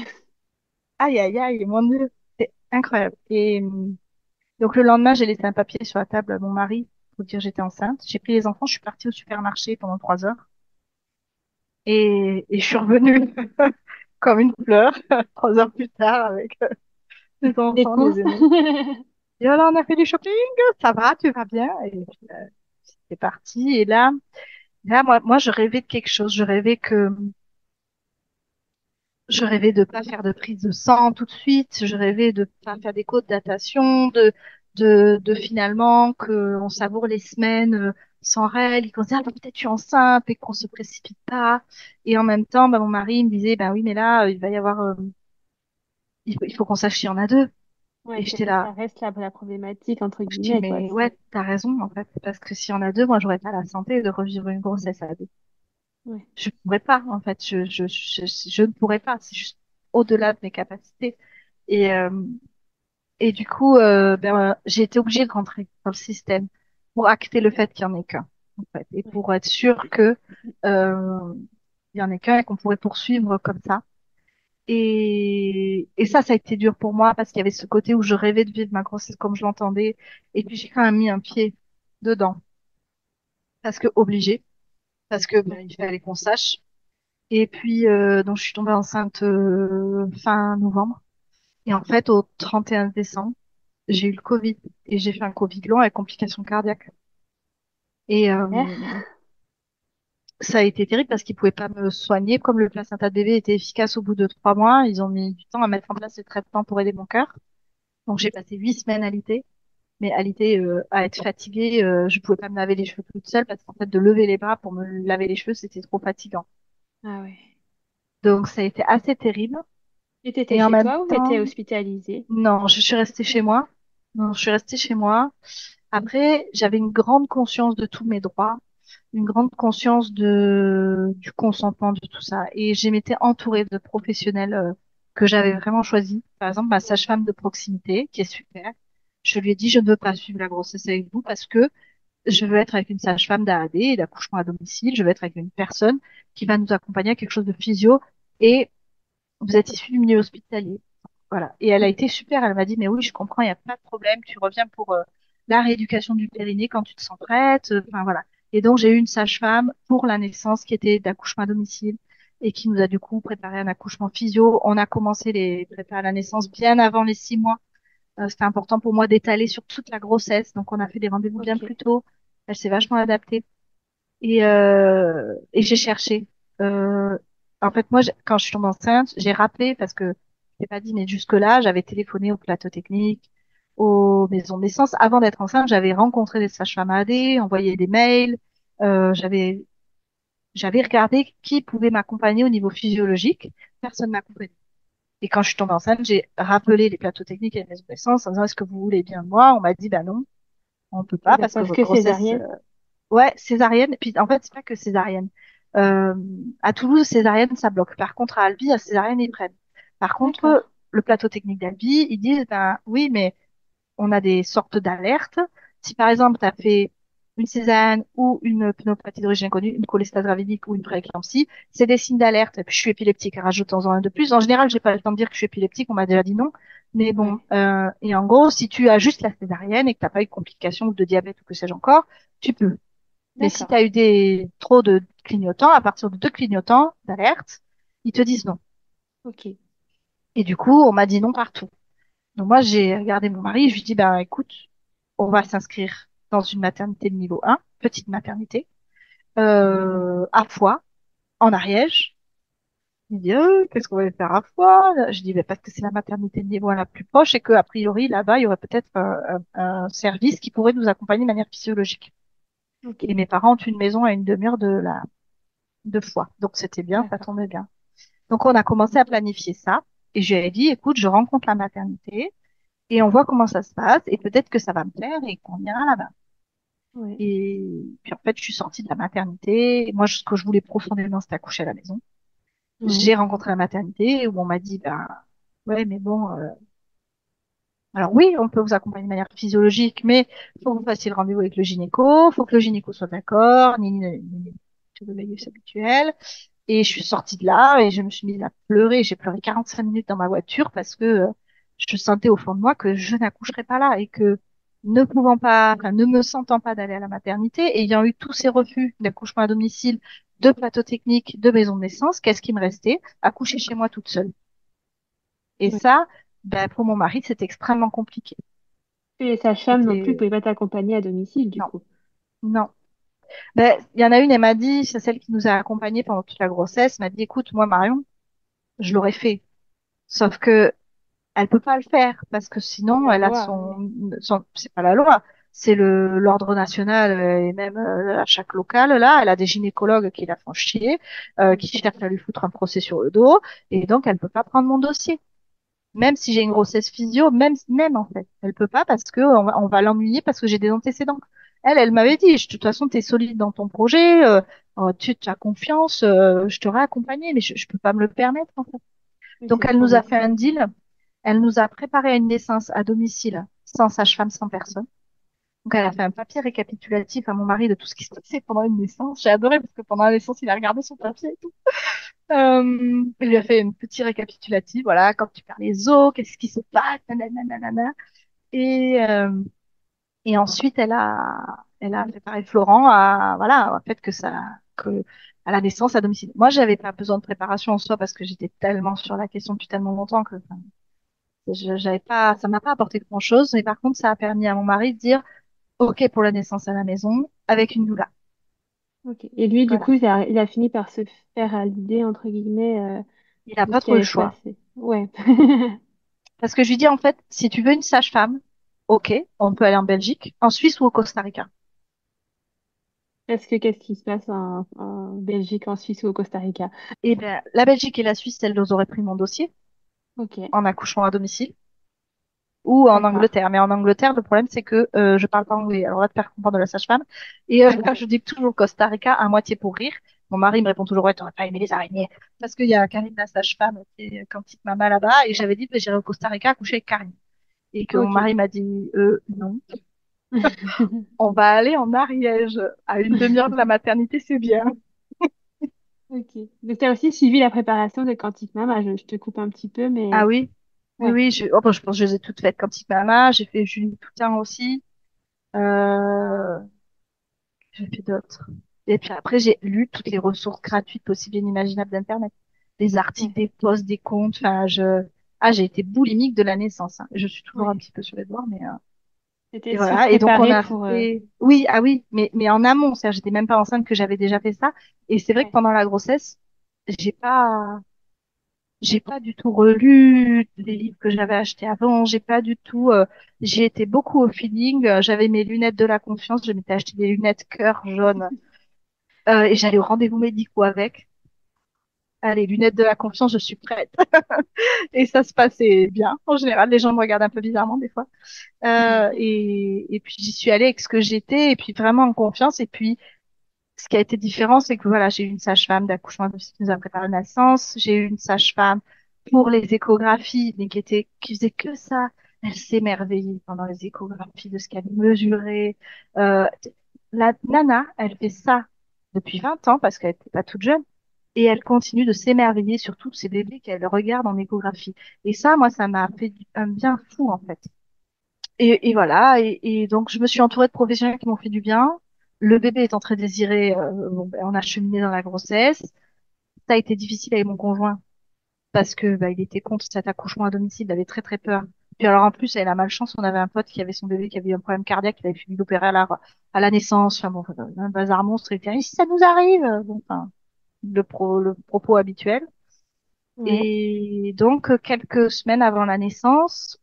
aïe, aïe, aïe, mon Dieu. C'est incroyable. Et, donc le lendemain, j'ai laissé un papier sur la table à mon mari pour dire j'étais enceinte. J'ai pris les enfants, je suis partie au supermarché pendant 3 heures et je suis revenue comme une fleur 3 heures plus tard avec les Des enfants, courses. les aînés. Et alors on a fait du shopping, ça va, tu vas bien? Et puis, c'est parti. Et là moi je rêvais de quelque chose. Je rêvais de pas faire de prise de sang tout de suite. Je rêvais de pas faire d'écho de datation, de finalement que on savoure les semaines sans règles, qu'on se dise ah, bah, peut-être je suis enceinte et qu'on se précipite pas. Et en même temps, bah, mon mari me disait bah oui mais là il va y avoir, il faut qu'on sache s'il y en a deux. Ouais, Et c'est j'étais vrai que ça là, reste la problématique, entre je dis guillemets, quoi. mais ouais t'as raison en fait parce que s'il y en a deux, moi j'aurais pas la santé de revivre une grossesse à deux. Ouais. Je pourrais pas en fait, je ne pourrais pas. C'est juste au-delà de mes capacités. Et Et du coup, j'ai été obligée de rentrer dans le système pour acter le fait qu'il y en ait qu'un, en fait, et Ouais. pour être sûr que il y en ait qu'un et qu'on pourrait poursuivre comme ça. Et ça a été dur pour moi parce qu'il y avait ce côté où je rêvais de vivre ma grossesse comme je l'entendais, et puis j'ai quand même mis un pied dedans. parce que obligé, parce que ben, il Ok. fallait qu'on sache. Et puis, donc, je suis tombée enceinte fin novembre. Et en fait, au 31 décembre, j'ai eu le Covid et j'ai fait un Covid long avec complications cardiaques. Et Merde. ça a été terrible parce qu'ils pouvaient pas me soigner. Comme le placenta de bébé était efficace au bout de 3 mois, ils ont mis du temps à mettre en place le traitement pour aider mon cœur. Donc j'ai passé 8 semaines à l'ité. Mais à l'ité, à être fatiguée, je pouvais pas me laver les cheveux toute seule parce qu'en fait, de lever les bras pour me laver les cheveux, c'était trop fatigant. Ah ouais. Donc ça a été assez terrible. Et t'étais Et en chez même toi ou temps, t'étais hospitalisée? non, je suis restée chez moi. Non, je suis restée chez moi. Après, j'avais une grande conscience de tous mes droits, une grande conscience du consentement, de tout ça. Et j'ai m'étais entourée de professionnels que j'avais vraiment choisis. Par exemple, ma sage-femme de proximité, qui est super. Je lui ai dit, je ne veux pas suivre la grossesse avec vous parce que je veux être avec une sage-femme d'AAD et d'accouchement à domicile. Je veux être avec une personne qui va nous accompagner à quelque chose de physio. Et vous êtes issu du milieu hospitalier. Voilà. Et elle a été super. Elle m'a dit, mais oui, je comprends, il n'y a pas de problème. Tu reviens pour la rééducation du périnée quand tu te sens prête. Enfin, voilà. Et donc, j'ai eu une sage-femme pour la naissance qui était d'accouchement à domicile et qui nous a du coup préparé un accouchement physio. On a commencé les préparer à la naissance bien avant les 6 mois. C'était important pour moi d'étaler sur toute la grossesse. Donc, on a fait des rendez-vous bien Ok. plus tôt. Elle s'est vachement adaptée. Et j'ai cherché. Euh, En fait, moi, quand je suis tombée enceinte, j'ai rappelé parce que je t'ai pas dit, mais jusque-là, j'avais téléphoné au plateau technique, aux maisons de naissance. Avant d'être enceinte, j'avais rencontré des sages-femmes AD, envoyé des mails. J'avais regardé qui pouvait m'accompagner au niveau physiologique. Personne m'a accompagné. Et quand je suis tombée enceinte, j'ai rappelé les plateaux techniques et les maisons de naissance en disant, est-ce que vous voulez bien de moi? On m'a dit, bah non, on peut pas parce que Parce votre que grossesse césarienne? ouais, césarienne. Puis en fait, c'est pas que césarienne. Euh, à Toulouse, césarienne, ça bloque. Par contre, à Albi, à césarienne, ils prennent. Par D'accord. contre, le plateau technique d'Albi, ils disent, ben oui, mais on a des sortes d'alertes. Si par exemple, tu as fait une césarienne ou une pneumopathie d'origine inconnue, une cholestase gravidique ou une prééclampsie, c'est des signes d'alerte. Et puis, je suis épileptique, rajoutons-en un de plus. En général, j'ai pas le temps de dire que je suis épileptique, on m'a déjà dit non. Mais bon, Ouais. et en gros, si tu as juste la césarienne et que t'as pas eu de complications ou de diabète ou que sais-je encore, tu peux. Mais si tu D'accord. as eu trop de clignotants, à partir de 2 clignotants d'alerte, ils te disent non. Ok. Et du coup, on m'a dit non partout. Donc moi, j'ai regardé mon mari, je lui dis, ben écoute, on va s'inscrire dans une maternité de niveau 1, petite maternité, à Foix, en Ariège. Il me dit, qu'est-ce qu'on va faire à Foix? Je dis, ben, parce que c'est la maternité de niveau 1 la plus proche et qu'a priori, là-bas, il y aurait peut-être un service qui pourrait nous accompagner de manière physiologique. Ok. Et mes parents ont une maison à une demi-heure de Foix. Donc c'était bien, ça D'accord. tombait bien. Donc, on a commencé à planifier ça. Et je lui ai dit, écoute, je rencontre la maternité et on voit comment ça se passe. Et peut-être que ça va me plaire et qu'on ira là-bas. Ouais. Et puis, en fait, je suis sortie de la maternité. Et moi, ce que je voulais profondément, c'était accoucher à la maison. Ouais. J'ai rencontré la maternité où on m'a dit, ben, ouais, mais bon, alors oui, on peut vous accompagner de manière physiologique, mais il faut que vous fassiez le rendez-vous avec le gynéco. Il faut que le gynéco soit d'accord, ni tout le laïus habituel. Et je suis sortie de là et je me suis mise à pleurer. J'ai pleuré 45 minutes dans ma voiture parce que je sentais au fond de moi que je n'accoucherais pas là et que ne pouvant pas, enfin, ne me sentant pas d'aller à la maternité, ayant eu tous ces refus d'accouchement à domicile, de plateau technique, de maison de naissance, qu'est-ce qui me restait? Accoucher chez moi toute seule. Et Ouais. ça, ben, pour mon mari, c'était extrêmement compliqué. Et les sages-femmes non plus C'était, pouvaient pas t'accompagner à domicile, du non, coup. non. Ben, il y en a une, elle m'a dit, c'est celle qui nous a accompagnés pendant toute la grossesse, m'a dit, écoute, moi, Marion, je l'aurais fait. Sauf que elle peut pas le faire parce que C'est sinon la elle a loi, ouais. c'est pas la loi, c'est le l'ordre national et même à chaque local là, elle a des gynécologues qui la font chier, qui Ok. cherchent à lui foutre un procès sur le dos et donc elle peut pas prendre mon dossier. Même si j'ai une grossesse physio, même en fait, elle peut pas parce que on va l'ennuyer parce que j'ai des antécédents. Elle m'avait dit, de toute façon, tu es solide dans ton projet, tu as confiance, je t'aurais accompagné, mais je peux pas me le permettre en fait. Oui, Donc c'est elle trop nous a fait risqué. un deal. Elle nous a préparé à une naissance à domicile, sans sage-femme, sans personne. Donc, elle a fait un papier récapitulatif à mon mari de tout ce qui se passait pendant une naissance. J'ai adoré parce que pendant la naissance, il a regardé son papier et tout. Il lui a fait un petit récapitulatif. Voilà, quand tu perds les os, qu'est-ce qui se passe, nanana, nanana. Et, euh, et ensuite, Elle a préparé Florent à, voilà, au fait que, à la naissance à domicile. Moi, j'avais pas besoin de préparation en soi parce que j'étais tellement sur la question depuis tellement longtemps que, enfin, j'avais pas, ça m'a pas apporté grand-chose. Mais par contre, ça a permis à mon mari de dire, OK pour la naissance à la maison avec une doula. Ok. Et lui, du Voilà. coup, il a fini par se faire à l'idée, entre guillemets, Il n'a de pas ce qui trop le allait se choix. passer. Ouais. Parce que je lui dis, en fait, si tu veux une sage-femme, OK, on peut aller en Belgique, en Suisse ou au Costa Rica. Qu'est-ce qui se passe en Belgique, en Suisse ou au Costa Rica? Et ben, la Belgique et la Suisse, elles auraient pris mon dossier Ok, en accouchement à domicile. Ou en d'accord. Angleterre. Mais en Angleterre, le problème, c'est que je parle pas anglais. Alors, on va te faire comprendre de la sage-femme. Et je dis toujours Costa Rica à moitié pour rire. Mon mari me répond toujours, ouais, t'aurais pas aimé les araignées. Parce qu'il y a Karine, la sage-femme, qui est quantique maman là-bas. Et j'avais dit, ben, j'irai au Costa Rica coucher avec Karine. Et que mon Ok. mari m'a dit, non, on va aller en Ariège. À une demi-heure de la maternité, c'est bien. Ok. Donc, tu as aussi suivi la préparation de Quantique Mama. Je te coupe un petit peu, Ah mais oui, oui, ouais. oui. Oh, bon, je pense que je les ai toutes faites quantique maman. J'ai fait Julie Toutain aussi. Euh, J'ai fait d'autres. Et puis après, j'ai lu toutes les ressources gratuites possibles et inimaginables d'Internet. Des articles, Ouais. des posts, des comptes. Enfin, j'ai été boulimique de la naissance, hein. Je suis toujours un Ouais. petit peu sur les doigts, mais C'était et se voilà. Et donc on préparer a pour. fait. Oui, ah oui, mais en amont, c'est-à-dire j'étais même pas enceinte que j'avais déjà fait ça. Et c'est vrai que Ouais. pendant la grossesse, j'ai pas, j'ai pas du tout relu les livres que j'avais achetés avant. J'ai pas du tout. J'ai été beaucoup au feeling. J'avais mes lunettes de la confiance. Je m'étais acheté des lunettes cœur jaune. Et j'allais au rendez-vous médicaux avec. Allez, lunettes de la confiance, je suis prête. Et ça se passait bien. En général, les gens me regardent un peu bizarrement des fois. Et puis j'y suis allée avec ce que j'étais, et puis vraiment en confiance. Et puis ce qui a été différent, c'est que voilà, j'ai eu une sage-femme d'accouchement qui nous a préparé la naissance. J'ai eu une sage-femme pour les échographies, mais qui faisait que ça. Elle s'émerveillait pendant les échographies de ce qu'elle mesurait. Euh, la nana, elle fait ça depuis 20 ans parce qu'elle n'était pas toute jeune. Et elle continue de s'émerveiller sur tous ces bébés qu'elle regarde en échographie. Et ça, moi, ça m'a fait un bien fou, en fait. Et voilà. Et donc, je me suis entourée de professionnels qui m'ont fait du bien. Le bébé étant très désiré, bon, ben, on a cheminé dans la grossesse. Ça a été difficile avec mon conjoint parce que bah, il était contre cet accouchement à domicile. Il avait très, très peur. Puis alors, en plus, elle a la malchance. On avait un pote qui avait son bébé qui avait eu un problème cardiaque. Il avait fini d'opérer à la naissance. Enfin bon, un bazar monstre. Il était, et si ça nous arrive? Bon, enfin, le propos habituel. Ouais. Et donc, quelques semaines avant la naissance,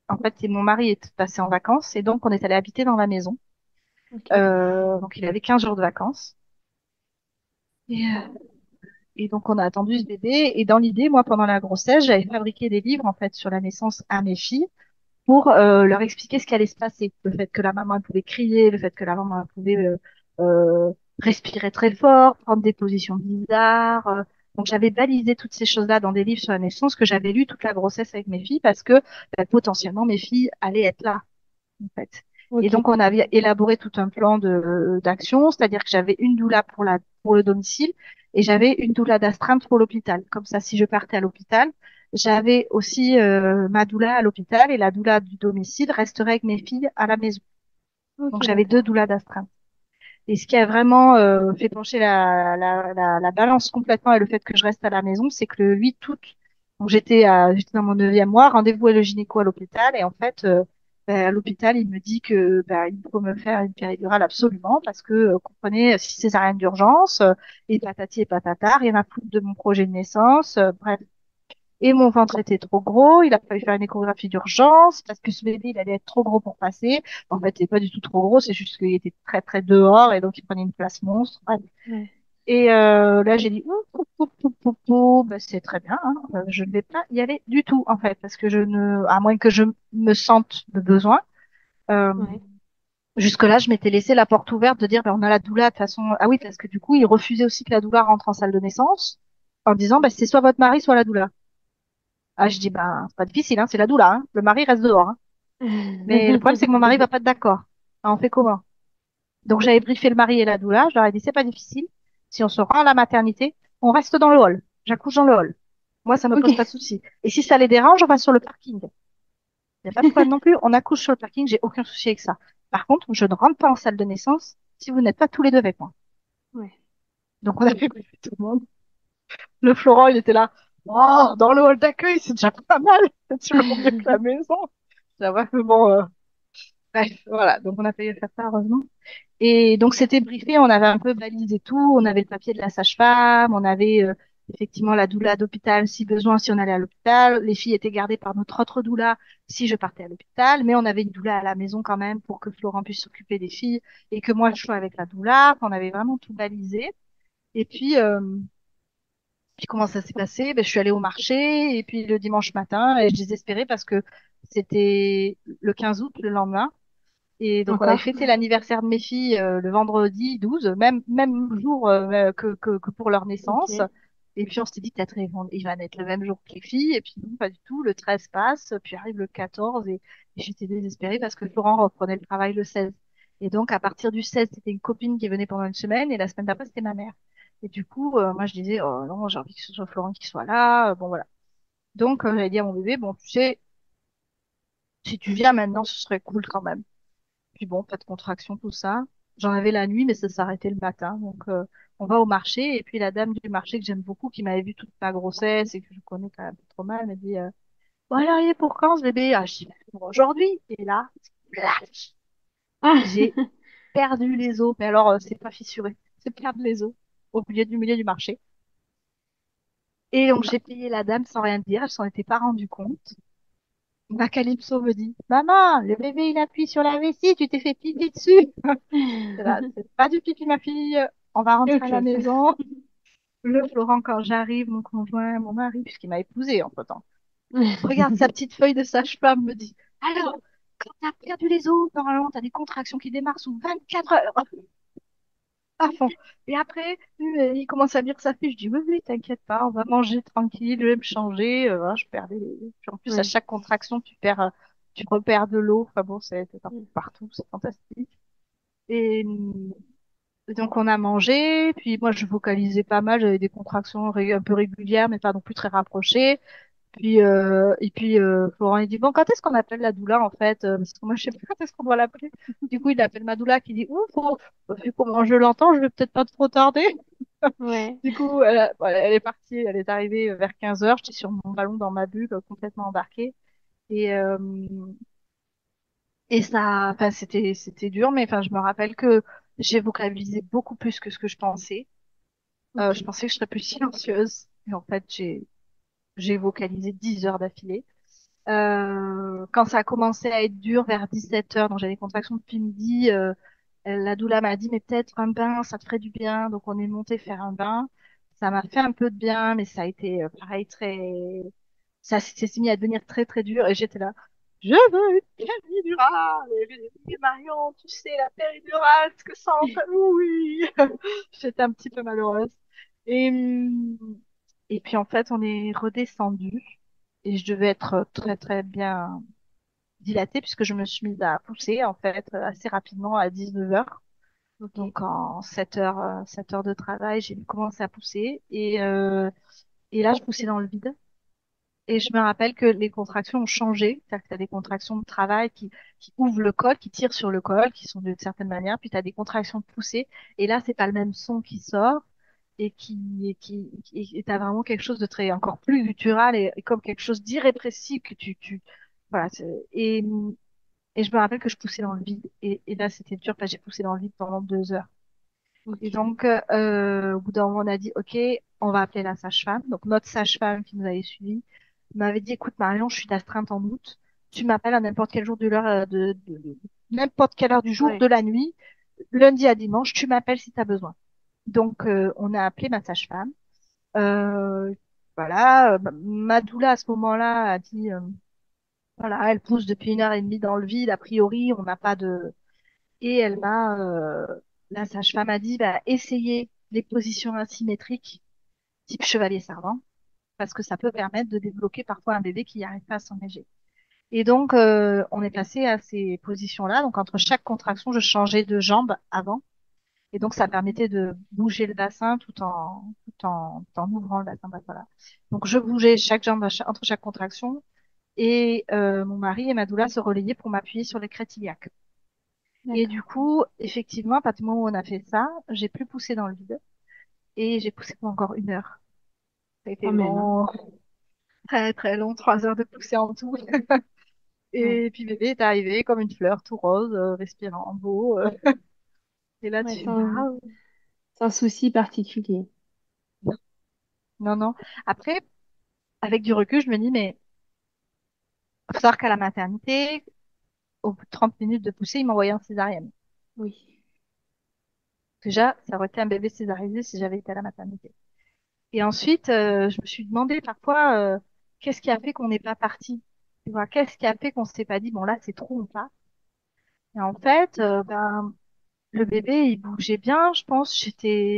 en fait, mon mari est passé en vacances et donc on est allé habiter dans la maison. Ok. Donc, il avait 15 jours de vacances. Et, euh, et donc, on a attendu ce bébé. Et dans l'idée, moi, pendant la grossesse, j'avais fabriqué des livres, en fait, sur la naissance à mes filles pour leur expliquer ce qui allait se passer. Le fait que la maman elle pouvait crier, le fait que la maman elle pouvait euh, respirer très fort, prendre des positions bizarres. Donc j'avais balisé toutes ces choses-là dans des livres sur la naissance que j'avais lu toute la grossesse avec mes filles parce que potentiellement mes filles allaient être là en fait. Et Ok. donc on avait élaboré tout un plan de d'action, c'est-à-dire que j'avais une doula pour le domicile et j'avais une doula d'astreinte pour l'hôpital. Comme ça, si je partais à l'hôpital, j'avais aussi ma doula à l'hôpital et la doula du domicile resterait avec mes filles à la maison. Ok, Donc j'avais deux d'accord. doulas d'astreinte. Et ce qui a vraiment fait pencher la balance complètement et le fait que je reste à la maison, c'est que le 8 août, donc j'étais dans mon neuvième mois, rendez-vous avec le gynéco à l'hôpital, et en fait, à l'hôpital, il me dit que il faut me faire une péridurale absolument parce que, comprenez, si césarienne d'urgence, et patati et patata, rien à foutre de mon projet de naissance, bref. Et mon ventre était trop gros, il a fallu faire une échographie d'urgence parce que ce bébé, il allait être trop gros pour passer. En fait, c'est pas du tout trop gros, c'est juste qu'il était très très dehors et donc il prenait une place monstre. Bref. Ouais. Et là, j'ai dit, bah, c'est très bien, hein. Je ne vais pas y aller du tout en fait parce que à moins que je me sente de besoin. Euh, Ouais. Jusque-là, je m'étais laissé la porte ouverte de dire, ben, on a la doula de toute façon. Ah oui, parce que du coup, il refusait aussi que la doula rentre en salle de naissance en disant, bah, c'est soit votre mari, soit la doula. Ah, je dis, ben, c'est pas difficile, hein, c'est la doula, hein. Le mari reste dehors, hein. Mais le problème, c'est que mon mari va pas être d'accord. Alors, on fait comment? Donc, j'avais briefé le mari et la doula. Je leur ai dit, c'est pas difficile. Si on se rend à la maternité, on reste dans le hall. J'accouche dans le hall. Moi, ça me Ok. pose pas de souci. Et si ça les dérange, on va sur le parking. Il n'y a pas de problème non plus. On accouche sur le parking. J'ai aucun souci avec ça. Par contre, je ne rentre pas en salle de naissance si vous n'êtes pas tous les deux avec moi. Ouais. Donc, on a fait briefer tout le monde. Le Florent, il était là. Oh, dans le hall d'accueil, c'est déjà pas mal. C'est toujours mieux que la maison. Ça va, mais bon, bref, voilà. Donc, on a payé faire ça, heureusement. Et donc, c'était briefé. On avait un peu balisé tout. On avait le papier de la sage-femme. On avait effectivement la doula d'hôpital si besoin, si on allait à l'hôpital. Les filles étaient gardées par notre autre doula si je partais à l'hôpital. Mais on avait une doula à la maison quand même pour que Florent puisse s'occuper des filles et que moi, je sois avec la doula. On avait vraiment tout balisé. Et puis comment ça s'est passé? Ben, je suis allée au marché et puis le dimanche matin et je désespérais parce que c'était le 15 août, le lendemain. Et donc on avait Encore? fêté l'anniversaire de mes filles le vendredi 12, même jour que pour leur naissance. Ok. Et puis on s'était dit peut-être ils vont naître le même jour que les filles. Et puis non, pas du tout. Le 13 passe, puis arrive le 14 et j'étais désespérée parce que Florent reprenait le travail le 16. Et donc à partir du 16, c'était une copine qui venait pendant une semaine et la semaine d'après, c'était ma mère. Et du coup, moi je disais, oh non, j'ai envie que ce soit Florent qui soit là. Bon voilà. Donc j'avais dit à mon bébé, bon tu sais, si tu viens maintenant, ce serait cool quand même. Puis bon, pas de contraction, tout ça. J'en avais la nuit, mais ça s'arrêtait le matin. Donc, on va au marché. Et puis, la dame du marché que j'aime beaucoup, qui m'avait vu toute ma grossesse et que je connais quand même pas trop mal, m'a dit, bon, alors, il est pour quand ce bébé? Ah, je dis, bah, pour aujourd'hui. Et là, clac, Ah! j'ai perdu les os. Mais alors, c'est pas fissuré. C'est perdre les os au milieu du marché. Et donc, j'ai payé la dame sans rien dire. Elle s'en était pas rendue compte. Ma Calypso me dit, maman, le bébé, il appuie sur la vessie, tu t'es fait pipi dessus. C'est là, c'est pas du pipi, ma fille. On va C'est rentrer autre à la chose. maison. Le Florent, quand j'arrive, mon conjoint, mon mari, puisqu'il m'a épousée entre-temps, regarde sa petite feuille de sage-femme, me dit, alors, quand t'as perdu les os, normalement, t'as des contractions qui démarrent sous 24 heures. À fond. Et après, il commence à lire sa fiche. Je dis, oui, oui, t'inquiète pas, on va manger tranquille, je vais me changer. Voilà, je perdais Puis en plus, à Ouais. chaque contraction, tu repères de l'eau. Enfin bon, c'est partout, c'est fantastique. Et donc on a mangé, puis moi je vocalisais pas mal, j'avais des contractions un peu régulières, mais pas non plus très rapprochées. Et puis Florent il dit bon quand est-ce qu'on appelle la doula en fait parce que moi je sais pas quand est-ce qu'on doit l'appeler. Du coup il appelle ma doula qui dit ouf vu comment je l'entends je vais peut-être pas trop tarder. Ouais. Du coup elle est partie, elle est arrivée vers 15 heures, j'étais sur mon ballon dans ma bulle complètement embarquée et euh, et ça enfin c'était dur mais enfin je me rappelle que j'ai vocalisé beaucoup plus que ce que je pensais. Je Ok. pensais que je serais plus silencieuse. Et en fait, j'ai vocalisé 10 heures d'affilée. Quand ça a commencé à être dur vers 17 heures, donc j'avais des contractions depuis midi, la doula m'a dit, mais peut-être un bain, ça te ferait du bien. Donc on est monté faire un bain. Ça m'a fait un peu de bien, mais ça a été pareil, ça s'est mis à devenir très très dur. Et j'étais là, je veux une péridurale. Et j'ai dit, oui, Marion, tu sais, la péridurale, ce que ça en fait, oui. J'étais un petit peu malheureuse. Et, hum, et puis en fait, on est redescendu et je devais être très très bien dilatée puisque je me suis mise à pousser en fait assez rapidement à 19 heures. Ok. Donc en 7 heures, 7 heures de travail, j'ai commencé à pousser et là je poussais dans le vide. Et je me rappelle que les contractions ont changé. C'est-à-dire que tu as des contractions de travail qui ouvrent le col, qui tirent sur le col, qui sont d'une certaine manière. Puis tu as des contractions de poussée. Et là, c'est pas le même son qui sort. Et t'as vraiment quelque chose de très, encore plus guttural et comme quelque chose d'irrépressible que voilà. Et je me rappelle que je poussais dans le vide. Et là, c'était dur parce que j'ai poussé dans le vide pendant 2 heures. Et Ok. donc, au bout d'un moment, on a dit, OK, on va appeler la sage-femme. Donc, notre sage-femme qui nous avait suivis m'avait dit, écoute, Marion, je suis d'astreinte en août. Tu m'appelles à n'importe quel jour de l'heure, n'importe quelle heure du jour, de Ouais. la nuit, lundi à dimanche, tu m'appelles si tu as besoin. Donc, on a appelé ma sage-femme. Euh, voilà, ma doula à ce moment-là a dit, voilà, elle pousse depuis 1 heure et demie dans le vide. A priori, on n'a pas de, et la sage-femme a dit, bah, essayez les positions asymétriques, type chevalier servant, parce que ça peut permettre de débloquer parfois un bébé qui n'y arrive pas à s'engager. Et donc, on est passé à ces positions-là. Donc, entre chaque contraction, je changeais de jambe avant. Et donc, ça permettait de bouger le bassin tout en ouvrant le bassin. Bah, voilà. Donc, je bougeais chaque jambe entre chaque contraction. Et mon mari et ma doula se relayaient pour m'appuyer sur les crêtes iliaques. Et du D'accord. coup, effectivement, à partir du moment où on a fait ça, j'ai plus poussé dans le vide et j'ai poussé pour encore 1 heure. Ça a été Quand même, hein. long, très très long, 3 heures de poussée en tout. Ouais. Et puis bébé est arrivé comme une fleur, tout rose, respirant, beau. Et là, Ouais, tu fais sans, waouh. sans souci particulier. Non, non. Après, avec du recul, je me dis, mais faut savoir qu'à la maternité, au bout de 30 minutes de poussée, il m'envoyait en césarienne. Oui. Déjà, ça aurait été un bébé césarisé si j'avais été à la maternité. Et ensuite, je me suis demandé parfois, qu'est-ce qui a fait qu'on n'est pas parti? Tu vois, qu'est-ce qui a fait qu'on s'est pas dit, bon là, c'est trop, on part. Et en fait, ben, le bébé, il bougeait bien, je pense.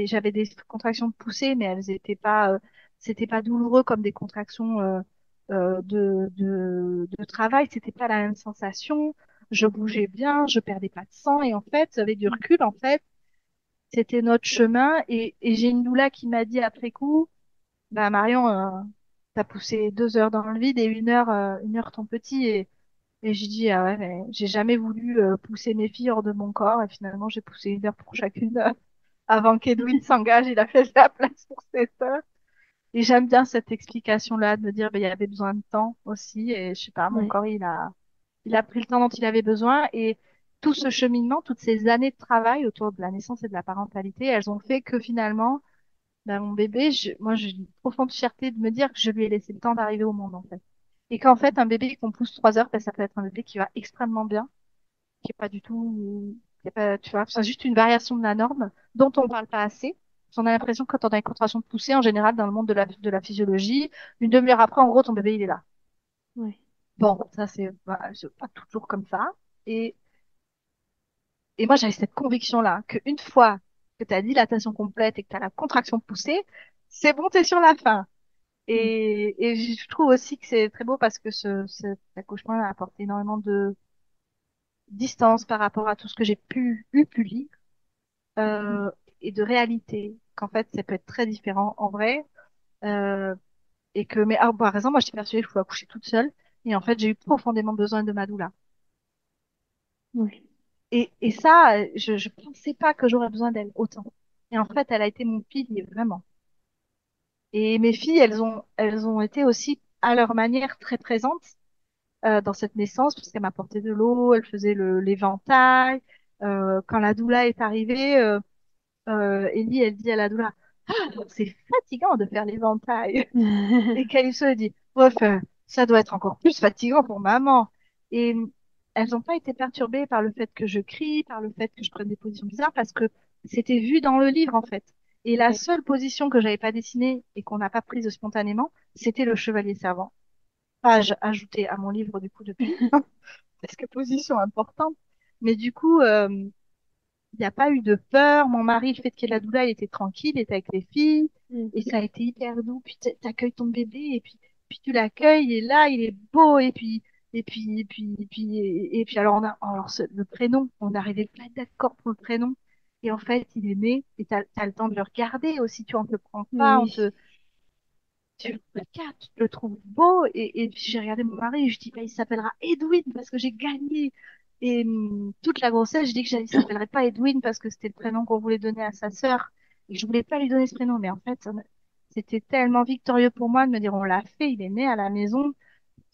J'avais des contractions de poussée, mais elles étaient pas, c'était pas douloureux comme des contractions de travail. C'était pas la même sensation. Je bougeais bien, je perdais pas de sang. Et en fait, avec du recul, en fait, c'était notre chemin. Et j'ai une doula qui m'a dit après coup, bah Marion, t'as poussé 2 heures dans le vide et 1 heure ton petit. Et j'ai dit, ah ouais, mais j'ai jamais voulu pousser mes filles hors de mon corps. Et finalement, j'ai poussé 1 heure pour chacune. Avant qu'Edwin s'engage, il a fait de la place pour ses sœurs. Et j'aime bien cette explication-là, de me dire, ben, il y avait besoin de temps aussi. Et je sais pas, mon Ouais. corps, il a pris le temps dont il avait besoin. Et tout ce cheminement, toutes ces années de travail autour de la naissance et de la parentalité, elles ont fait que finalement, ben, mon bébé, moi, j'ai une profonde fierté de me dire que je lui ai laissé le temps d'arriver au monde, en fait. Et qu'en fait, un bébé qu'on pousse 3 heures, ben, ça peut être un bébé qui va extrêmement bien, qui est pas du tout, qui est pas, tu vois, c'est juste une variation de la norme dont on parle pas assez. On a l'impression que quand on a une contraction de poussée, en général, dans le monde de la physiologie, une demi-heure après, en gros, ton bébé, il est là. Ouais. Bon, ça, c'est pas toujours comme ça. Et, et moi, j'avais cette conviction-là, qu'une fois que tu as dilatation complète et que tu as la contraction poussée, c'est bon, t'es sur la fin. Mm. Et je trouve aussi que c'est très beau parce que cet accouchement a apporté énormément de distance par rapport à tout ce que j'ai pu lire, euh, et de réalité. Qu'en fait, ça peut être très différent en vrai. Euh, et que, mais ah, par exemple, moi, j'étais persuadée que je pouvais accoucher toute seule. Et en fait, j'ai eu profondément besoin de ma doula. Oui. Et ça, je pensais pas que j'aurais besoin d'elle autant. Et en fait, elle a été mon pilier, vraiment. Et mes filles, elles ont été aussi, à leur manière, très présentes dans cette naissance, parce qu'elle m'apportait de l'eau, elle faisait l'éventail. Quand la doula est arrivée, Ellie, elle dit à la doula, ah, c'est fatigant de faire l'éventail. Et Calypso elle dit, bref, ça doit être encore plus fatigant pour maman. Et elles n'ont pas été perturbées par le fait que je crie, par le fait que je prenne des positions bizarres, parce que c'était vu dans le livre, en fait. Et la Ouais. seule position que j'avais pas dessinée et qu'on n'a pas prise spontanément, c'était le chevalier servant. Page ajoutée à mon livre, du coup, depuis, parce que position importante. Mais du coup, il n'y a pas eu de peur. Mon mari, le fait qu'il y ait la doula, il était tranquille, il était avec les filles. Mm. Et ça a été hyper doux. Puis t'accueilles ton bébé puis tu l'accueilles et là, il est beau. Et puis alors, alors le prénom, on n'arrivait pas d'accord pour le prénom. Et en fait, il est né et t'as le temps de le regarder aussi. Tu, on te le prend Mais pas, oui. tu le regardes, tu le trouves beau. Et puis j'ai regardé mon mari et je dis, bah, il s'appellera Edwin parce que j'ai gagné. Et toute la grossesse, je dis que il s'appellerait pas Edwin parce que c'était le prénom qu'on voulait donner à sa sœur. Et je voulais pas lui donner ce prénom. Mais en fait, c'était tellement victorieux pour moi de me dire, on l'a fait, il est né à la maison.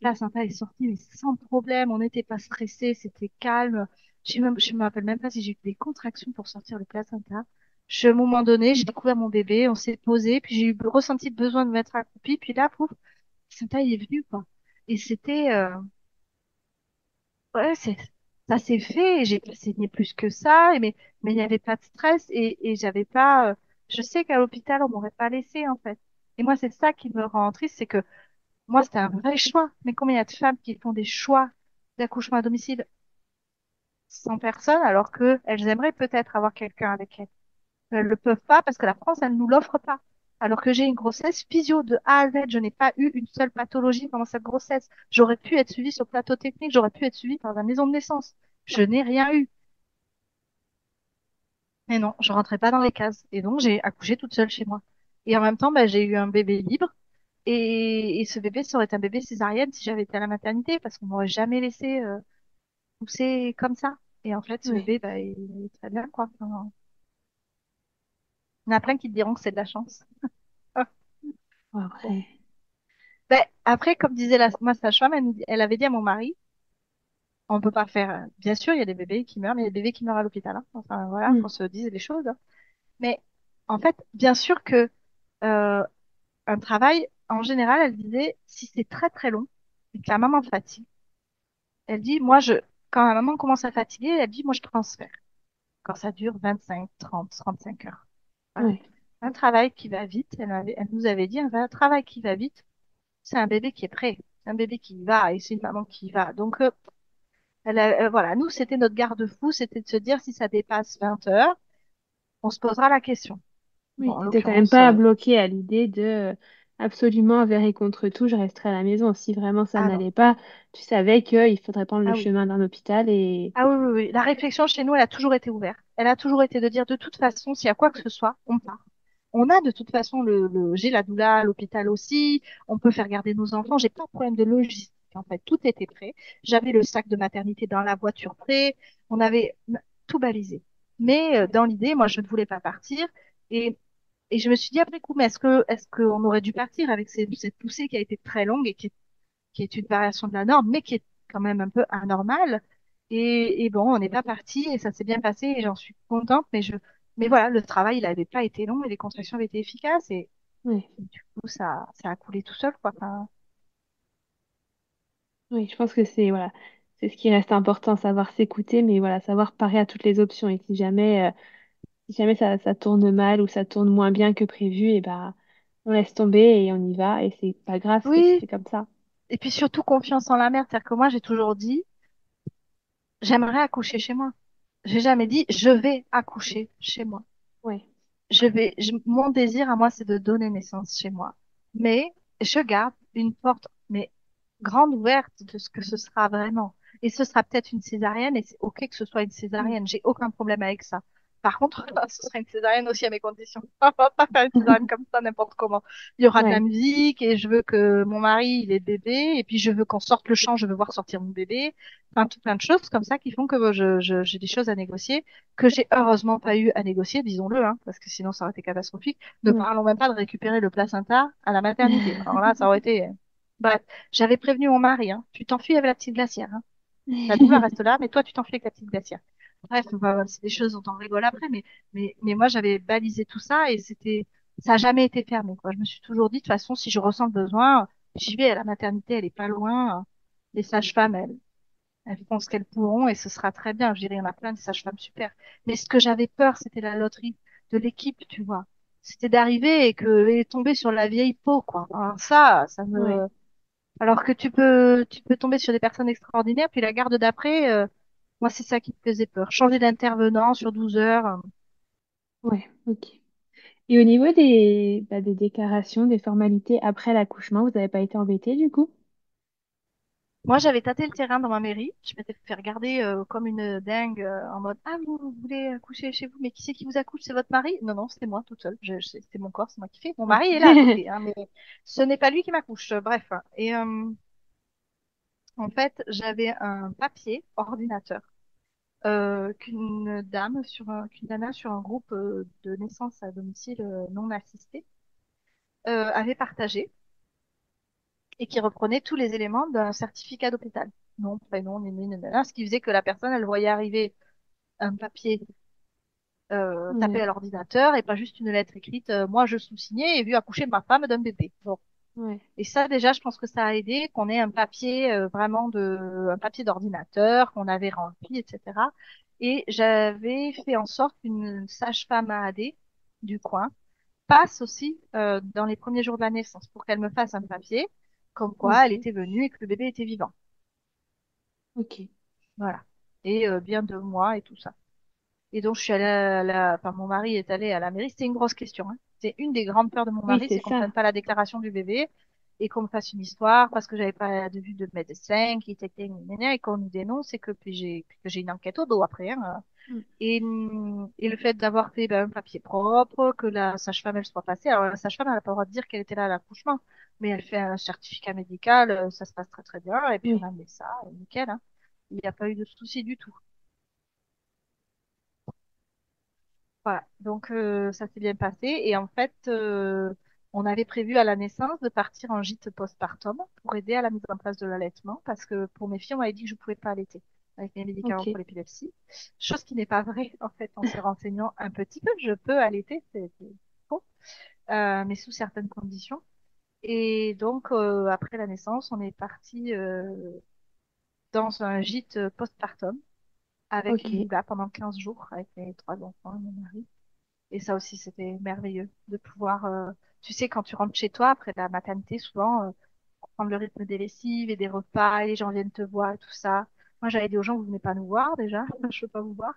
La Santa est sortie, mais sans problème. On n'était pas stressés, c'était calme. Je me rappelle même pas si j'ai eu des contractions pour sortir le placenta. À un moment donné, j'ai découvert mon bébé, on s'est posé, puis j'ai eu ressenti le besoin de me mettre accroupie, puis là, pouf, le placenta il est venu, quoi. Et c'était, ouais, ça s'est fait, et j'ai pas saigné plus que ça, mais il n'y avait pas de stress, et j'avais pas, je sais qu'à l'hôpital, on m'aurait pas laissé, en fait. Et moi, c'est ça qui me rend triste, c'est que moi, c'était un vrai choix. Mais combien il y a de femmes qui font des choix d'accouchement à domicile sans personne alors que elles aimeraient peut-être avoir quelqu'un avec elles. Elles le peuvent pas parce que la France, elle nous l'offre pas. Alors que j'ai une grossesse physio de A à Z, je n'ai pas eu une seule pathologie pendant cette grossesse. J'aurais pu être suivie sur plateau technique, j'aurais pu être suivie par la maison de naissance. Je n'ai rien eu. Mais non, je rentrais pas dans les cases. Et donc, j'ai accouché toute seule chez moi. Et en même temps, bah, j'ai eu un bébé libre. Et ce bébé, ça aurait été un bébé césarienne si j'avais été à la maternité parce qu'on m'aurait jamais laissé pousser comme ça. Et en fait, ce Ouais. bébé, bah, il est très bien, quoi. Enfin, il y en a plein qui te diront que c'est de la chance. Bon, Bon. après, Ben, après, comme disait moi, sage-femme, elle avait dit à mon mari, on peut pas faire, bien sûr, il y a des bébés qui meurent, mais il y a des bébés qui meurent à l'hôpital, hein. Enfin, voilà, hmm, qu'on se dise les choses, hein. Mais, en fait, bien sûr que, euh, un travail, en général, elle disait, si c'est très très long, et que la maman fatigue, elle dit, quand la maman commence à fatiguer, elle dit, moi, je transfère. Quand ça dure 25, 30, 35 heures. Voilà. ouais. Un travail qui va vite, elle nous avait dit, un travail qui va vite, c'est un bébé qui est prêt. C'est un bébé qui y va et c'est une maman qui y va. Donc, voilà, nous, c'était notre garde-fou, c'était de se dire, si ça dépasse 20 heures, on se posera la question. Bon, Oui, en t'étais quand même l'occurrence, pas bloqué à l'idée de absolument envers et contre tout, je resterai à la maison. Si vraiment ça ah non, n'allait pas, tu savais qu'il faudrait prendre le ah oui. chemin d'un hôpital et... Ah oui, oui, oui. La réflexion chez nous, elle a toujours été ouverte. Elle a toujours été de dire, de toute façon, s'il y a quoi que ce soit, on part. On a de toute façon j'ai la doula à l'hôpital aussi. On peut faire garder nos enfants. J'ai pas de problème de logistique. En fait, tout était prêt. J'avais le sac de maternité dans la voiture prêt. On avait tout balisé. Mais dans l'idée, moi, je ne voulais pas partir. Et, et je me suis dit après coup, mais est-ce qu'on aurait dû partir avec cette poussée qui a été très longue et qui est une variation de la norme, mais qui est quand même un peu anormale. Et bon, on n'est pas parti et ça s'est bien passé et j'en suis contente, mais voilà, le travail, il n'avait pas été long et les contractions avaient été efficaces Ouais, et du coup, ça a coulé tout seul, quoi. Enfin, oui, je pense que c'est voilà, c'est ce qui reste important, savoir s'écouter, mais voilà, savoir parer à toutes les options. Et si jamais ça tourne mal ou ça tourne moins bien que prévu, et ben on laisse tomber et on y va. Et c'est pas grave, oui, c'est comme ça. et puis surtout confiance en la mère, c'est-à-dire que moi, j'ai toujours dit, j'aimerais accoucher chez moi. J'ai jamais dit, je vais accoucher chez moi. Ouais. Mon désir à moi, c'est de donner naissance chez moi. Mais je garde une porte, mais grande ouverte de ce que ce sera vraiment. Et ce sera peut-être une césarienne et c'est OK que ce soit une Mm. césarienne. J'ai aucun problème avec ça. Par contre, ce sera une césarienne aussi à mes conditions. On va pas faire une césarienne comme ça, n'importe comment. Il y aura de la Ouais, musique et je veux que mon mari, il ait bébé et puis je veux qu'on sorte le champ, je veux voir sortir mon bébé. Enfin, tout plein de choses comme ça qui font que j'ai des choses à négocier que j'ai heureusement pas eu à négocier, disons-le, hein, parce que sinon ça aurait été catastrophique. Ne ouais. parlons même pas de récupérer le placenta à la maternité. Alors là, ça aurait été... Bref, j'avais prévenu mon mari, hein, tu t'enfuis avec la petite glacière, hein. La doula reste là, mais toi, tu t'enfuis avec la petite glacière. Bref, bah, c'est des choses dont on rigole après, mais moi, j'avais balisé tout ça et ça a jamais été fermé, quoi. Je me suis toujours dit, de toute façon, si je ressens le besoin, j'y vais à la maternité, elle est pas loin. Les sages-femmes, elles font ce qu'elles pourront et ce sera très bien. Je dirais, il y en a plein de sages-femmes super. Mais ce que j'avais peur, c'était la loterie de l'équipe, tu vois. C'était d'arriver et tomber sur la vieille peau, quoi. Alors ça Ouais, me, alors que tu peux tomber sur des personnes extraordinaires, puis la garde d'après, moi, c'est ça qui me faisait peur. Changer d'intervenant sur 12 heures. ouais, ok. Et au niveau des déclarations, des formalités après l'accouchement, vous n'avez pas été embêté du coup? Moi, j'avais tâté le terrain dans ma mairie. Je m'étais fait regarder comme une dingue en mode, ah, vous voulez accoucher chez vous, mais qui c'est qui vous accouche? C'est votre mari? Non, non, c'est moi toute seule. C'est mon corps, c'est moi qui fais. Mon Ouais. mari est là à côté, hein, mais ce n'est pas lui qui m'accouche. Bref. Et en fait, j'avais un papier ordinateur qu'une nana sur un groupe de naissance à domicile non assisté avait partagé et qui reprenait tous les éléments d'un certificat d'hôpital. Nom, prénom, nanana, ce qui faisait que la personne, elle voyait arriver un papier tapé Ouais, à l'ordinateur et pas juste une lettre écrite moi je sous-signais et vu accoucher ma femme d'un bébé. Bon. ouais, Et ça déjà je pense que ça a aidé qu'on ait un papier vraiment un papier d'ordinateur qu'on avait rempli, etc. Et j'avais fait en sorte qu'une sage-femme AAD du coin passe aussi dans les premiers jours de la naissance pour qu'elle me fasse un papier comme quoi elle ok, était venue et que le bébé était vivant. ok. Voilà. Et bien 2 mois et tout ça. Et donc, je suis allée enfin, mon mari est allé à la mairie. C'était une grosse question, hein. C'est une des grandes peurs de mon Oui, mari, c'est c'est qu'on ne ça. prenne pas la déclaration du bébé et qu'on me fasse une histoire parce que j'avais pas de vue de médecin qui était et qu'on nous dénonce et que j'ai une enquête au dos après, hein. Mm. Et le fait d'avoir fait ben, un papier propre, que la sage-femme elle soit passée. Alors, la sage-femme, elle n'a pas le droit de dire qu'elle était là à l'accouchement, mais elle fait un certificat médical, ça se passe très très bien. Et puis, on Oui, a mis ça, nickel, hein. Il n'y a pas eu de souci du tout. Voilà, donc ça s'est bien passé et en fait, on avait prévu à la naissance de partir en gîte postpartum pour aider à la mise en place de l'allaitement parce que pour mes filles, on m'avait dit que je pouvais pas allaiter avec mes médicaments Ok, pour l'épilepsie, chose qui n'est pas vraie en fait en se renseignant un petit peu, je peux allaiter, c'est faux, mais sous certaines conditions. Et donc après la naissance, on est parti dans un gîte postpartum avec une ok, doula pendant 15 jours avec mes trois enfants et mon mari. Et ça aussi, c'était merveilleux de pouvoir, tu sais, quand tu rentres chez toi après la maternité, souvent, prendre le rythme des lessives et des repas, et les gens viennent te voir et tout ça. Moi, j'avais dit aux gens, vous venez pas nous voir déjà, je veux pas vous voir.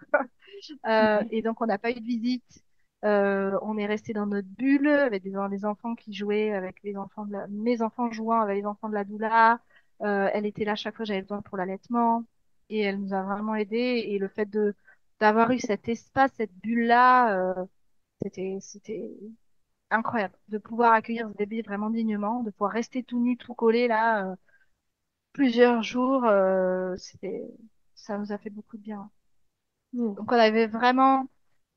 ouais, Et donc, on n'a pas eu de visite. On est resté dans notre bulle avec des enfants qui jouaient avec les enfants mes enfants jouant avec les enfants de la doula. Elle était là chaque fois que j'avais besoin pour l'allaitement et elle nous a vraiment aidés. Et le fait de d'avoir eu cet espace, cette bulle-là, c'était incroyable de pouvoir accueillir ce bébé vraiment dignement, de pouvoir rester tout nu, tout collé là plusieurs jours. Ça nous a fait beaucoup de bien. ouais, Donc on avait vraiment,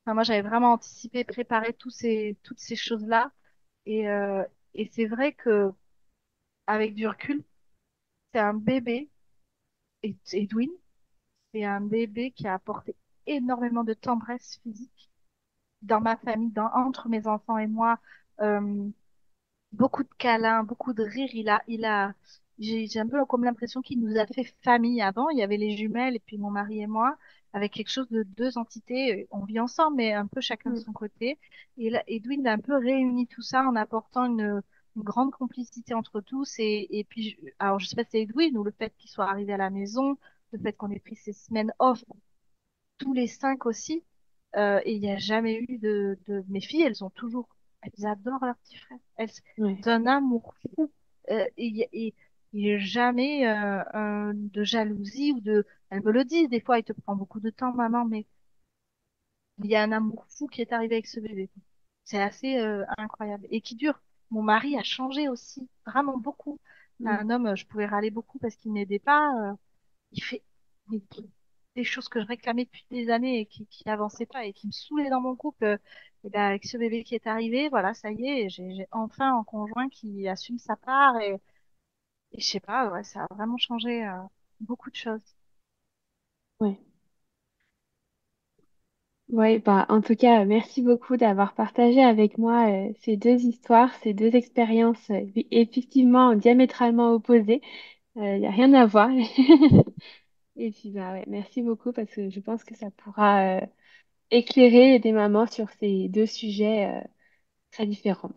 enfin, moi j'avais vraiment anticipé, préparé toutes ces choses-là. Et, euh, et c'est vrai que avec du recul, c'est un bébé, et Edwin, c'est un bébé qui a apporté énormément de tendresse physique dans ma famille, entre mes enfants et moi. Euh, Beaucoup de câlins, beaucoup de rires. J'ai un peu comme l'impression qu'il nous a fait famille avant. Il y avait les jumelles et puis mon mari et moi, avec quelque chose de deux entités. On vit ensemble, mais un peu chacun de mm, son côté. Et là, Edwin a un peu réuni tout ça en apportant une grande complicité entre tous. Et puis, alors je sais pas si c'est Edwin ou le fait qu'il soit arrivé à la maison, le fait qu'on ait pris ces semaines off tous les cinq aussi. Et il n'y a jamais eu mes filles, elles ont toujours, elles adorent leur petit frère. Elles ouais, d'un amour fou. Il n'y a jamais de jalousie ou de. Elles me le disent, des fois, il te prend beaucoup de temps, maman, mais il y a un amour fou qui est arrivé avec ce bébé. C'est assez incroyable et qui dure. Mon mari a changé aussi, vraiment beaucoup. C'est mm, un homme, je pouvais râler beaucoup parce qu'il m'aidait pas. Il fait des, des choses que je réclamais depuis des années et qui n'avançaient pas et qui me saoulaient dans mon couple. Et ben, avec ce bébé qui est arrivé, voilà, ça y est, j'ai enfin un conjoint qui assume sa part et je sais pas, ouais, ça a vraiment changé beaucoup de choses. ouais. Ouais, bah, en tout cas, merci beaucoup d'avoir partagé avec moi ces deux histoires, ces deux expériences effectivement diamétralement opposées. Il n'y a rien à voir. Et puis, bah, ouais, merci beaucoup parce que je pense que ça pourra éclairer des mamans sur ces deux sujets très différents.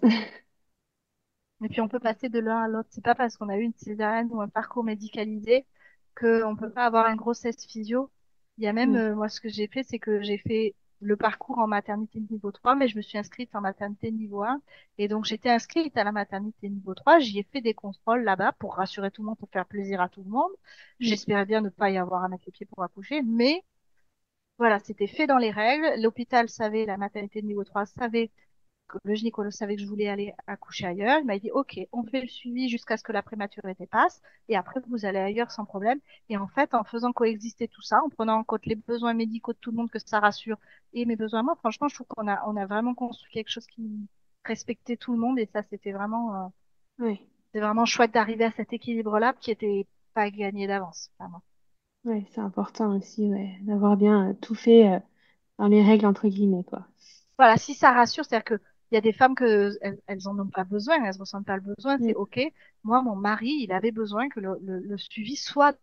Et puis on peut passer de l'un à l'autre. C'est pas parce qu'on a eu une césarienne ou un parcours médicalisé qu'on peut pas avoir une grossesse physio. Il y a même, Ouais, moi, ce que j'ai fait, c'est que j'ai fait le parcours en maternité de niveau 3, mais je me suis inscrite en maternité de niveau 1. Et donc, j'étais inscrite à la maternité niveau 3. J'y ai fait des contrôles là-bas pour rassurer tout le monde, pour faire plaisir à tout le monde. mm, J'espérais bien ne pas y avoir à mettre les pieds pour accoucher, mais voilà, c'était fait dans les règles. L'hôpital savait, la maternité de niveau 3 savait le gynécologue savait que je voulais aller accoucher ailleurs. Il m'a dit, OK, on fait le suivi jusqu'à ce que la prématurité passe, et après, vous allez ailleurs sans problème. Et en fait, en faisant coexister tout ça, en prenant en compte les besoins médicaux de tout le monde, que ça rassure, et mes besoins à moi, franchement, je trouve on a vraiment construit quelque chose qui respectait tout le monde, et ça, ouais, c'est vraiment chouette d'arriver à cet équilibre-là, qui était pas gagné d'avance, vraiment. ouais, c'est important aussi, ouais, d'avoir bien tout fait dans les règles entre guillemets, quoi. Voilà, si ça rassure, c'est-à-dire que il y a des femmes que elles en ont pas besoin, elles ressentent pas le besoin, Mm, c'est OK. Moi, mon mari, il avait besoin que le suivi soit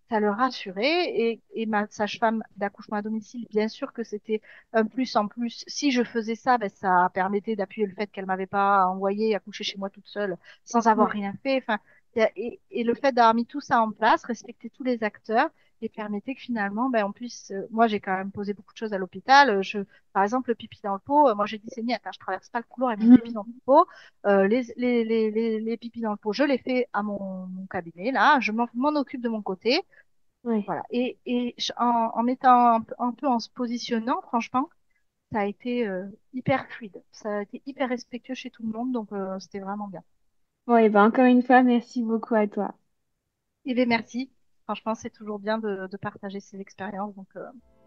ça le rassurait et ma sage-femme d'accouchement à domicile, bien sûr que c'était un plus en plus. Si je faisais ça, ben, ça permettait d'appuyer le fait qu'elle m'avait pas envoyé accoucher chez moi toute seule sans avoir ouais, rien fait. Enfin, et le fait d'avoir mis tout ça en place, respecter tous les acteurs et permettait que finalement, ben, on puisse. Moi, j'ai quand même posé beaucoup de choses à l'hôpital. Par exemple, le pipi dans le pot. Moi, j'ai dit, c'est attends, je traverse pas le couloir et mon pipi dans le pot. Les pipis dans le pot, je les fais à mon cabinet. Là, je m'en occupe de mon côté. ouais. Voilà. En mettant un peu en se positionnant, franchement, ça a été hyper fluide. Ça a été hyper respectueux chez tout le monde, donc c'était vraiment bien. Ouais, bah encore une fois, merci beaucoup à toi. Et bien, merci. Franchement, c'est toujours bien de partager ces expériences, donc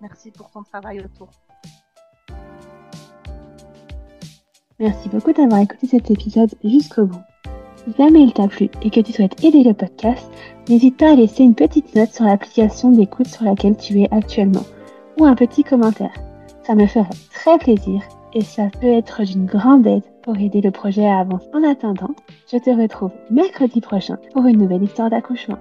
merci pour ton travail autour. Merci beaucoup d'avoir écouté cet épisode jusqu'au bout. Si jamais il t'a plu et que tu souhaites aider le podcast, n'hésite pas à laisser une petite note sur l'application d'écoute sur laquelle tu es actuellement ou un petit commentaire. Ça me ferait très plaisir et ça peut être d'une grande aide pour aider le projet à avancer. En attendant, je te retrouve mercredi prochain pour une nouvelle histoire d'accouchement.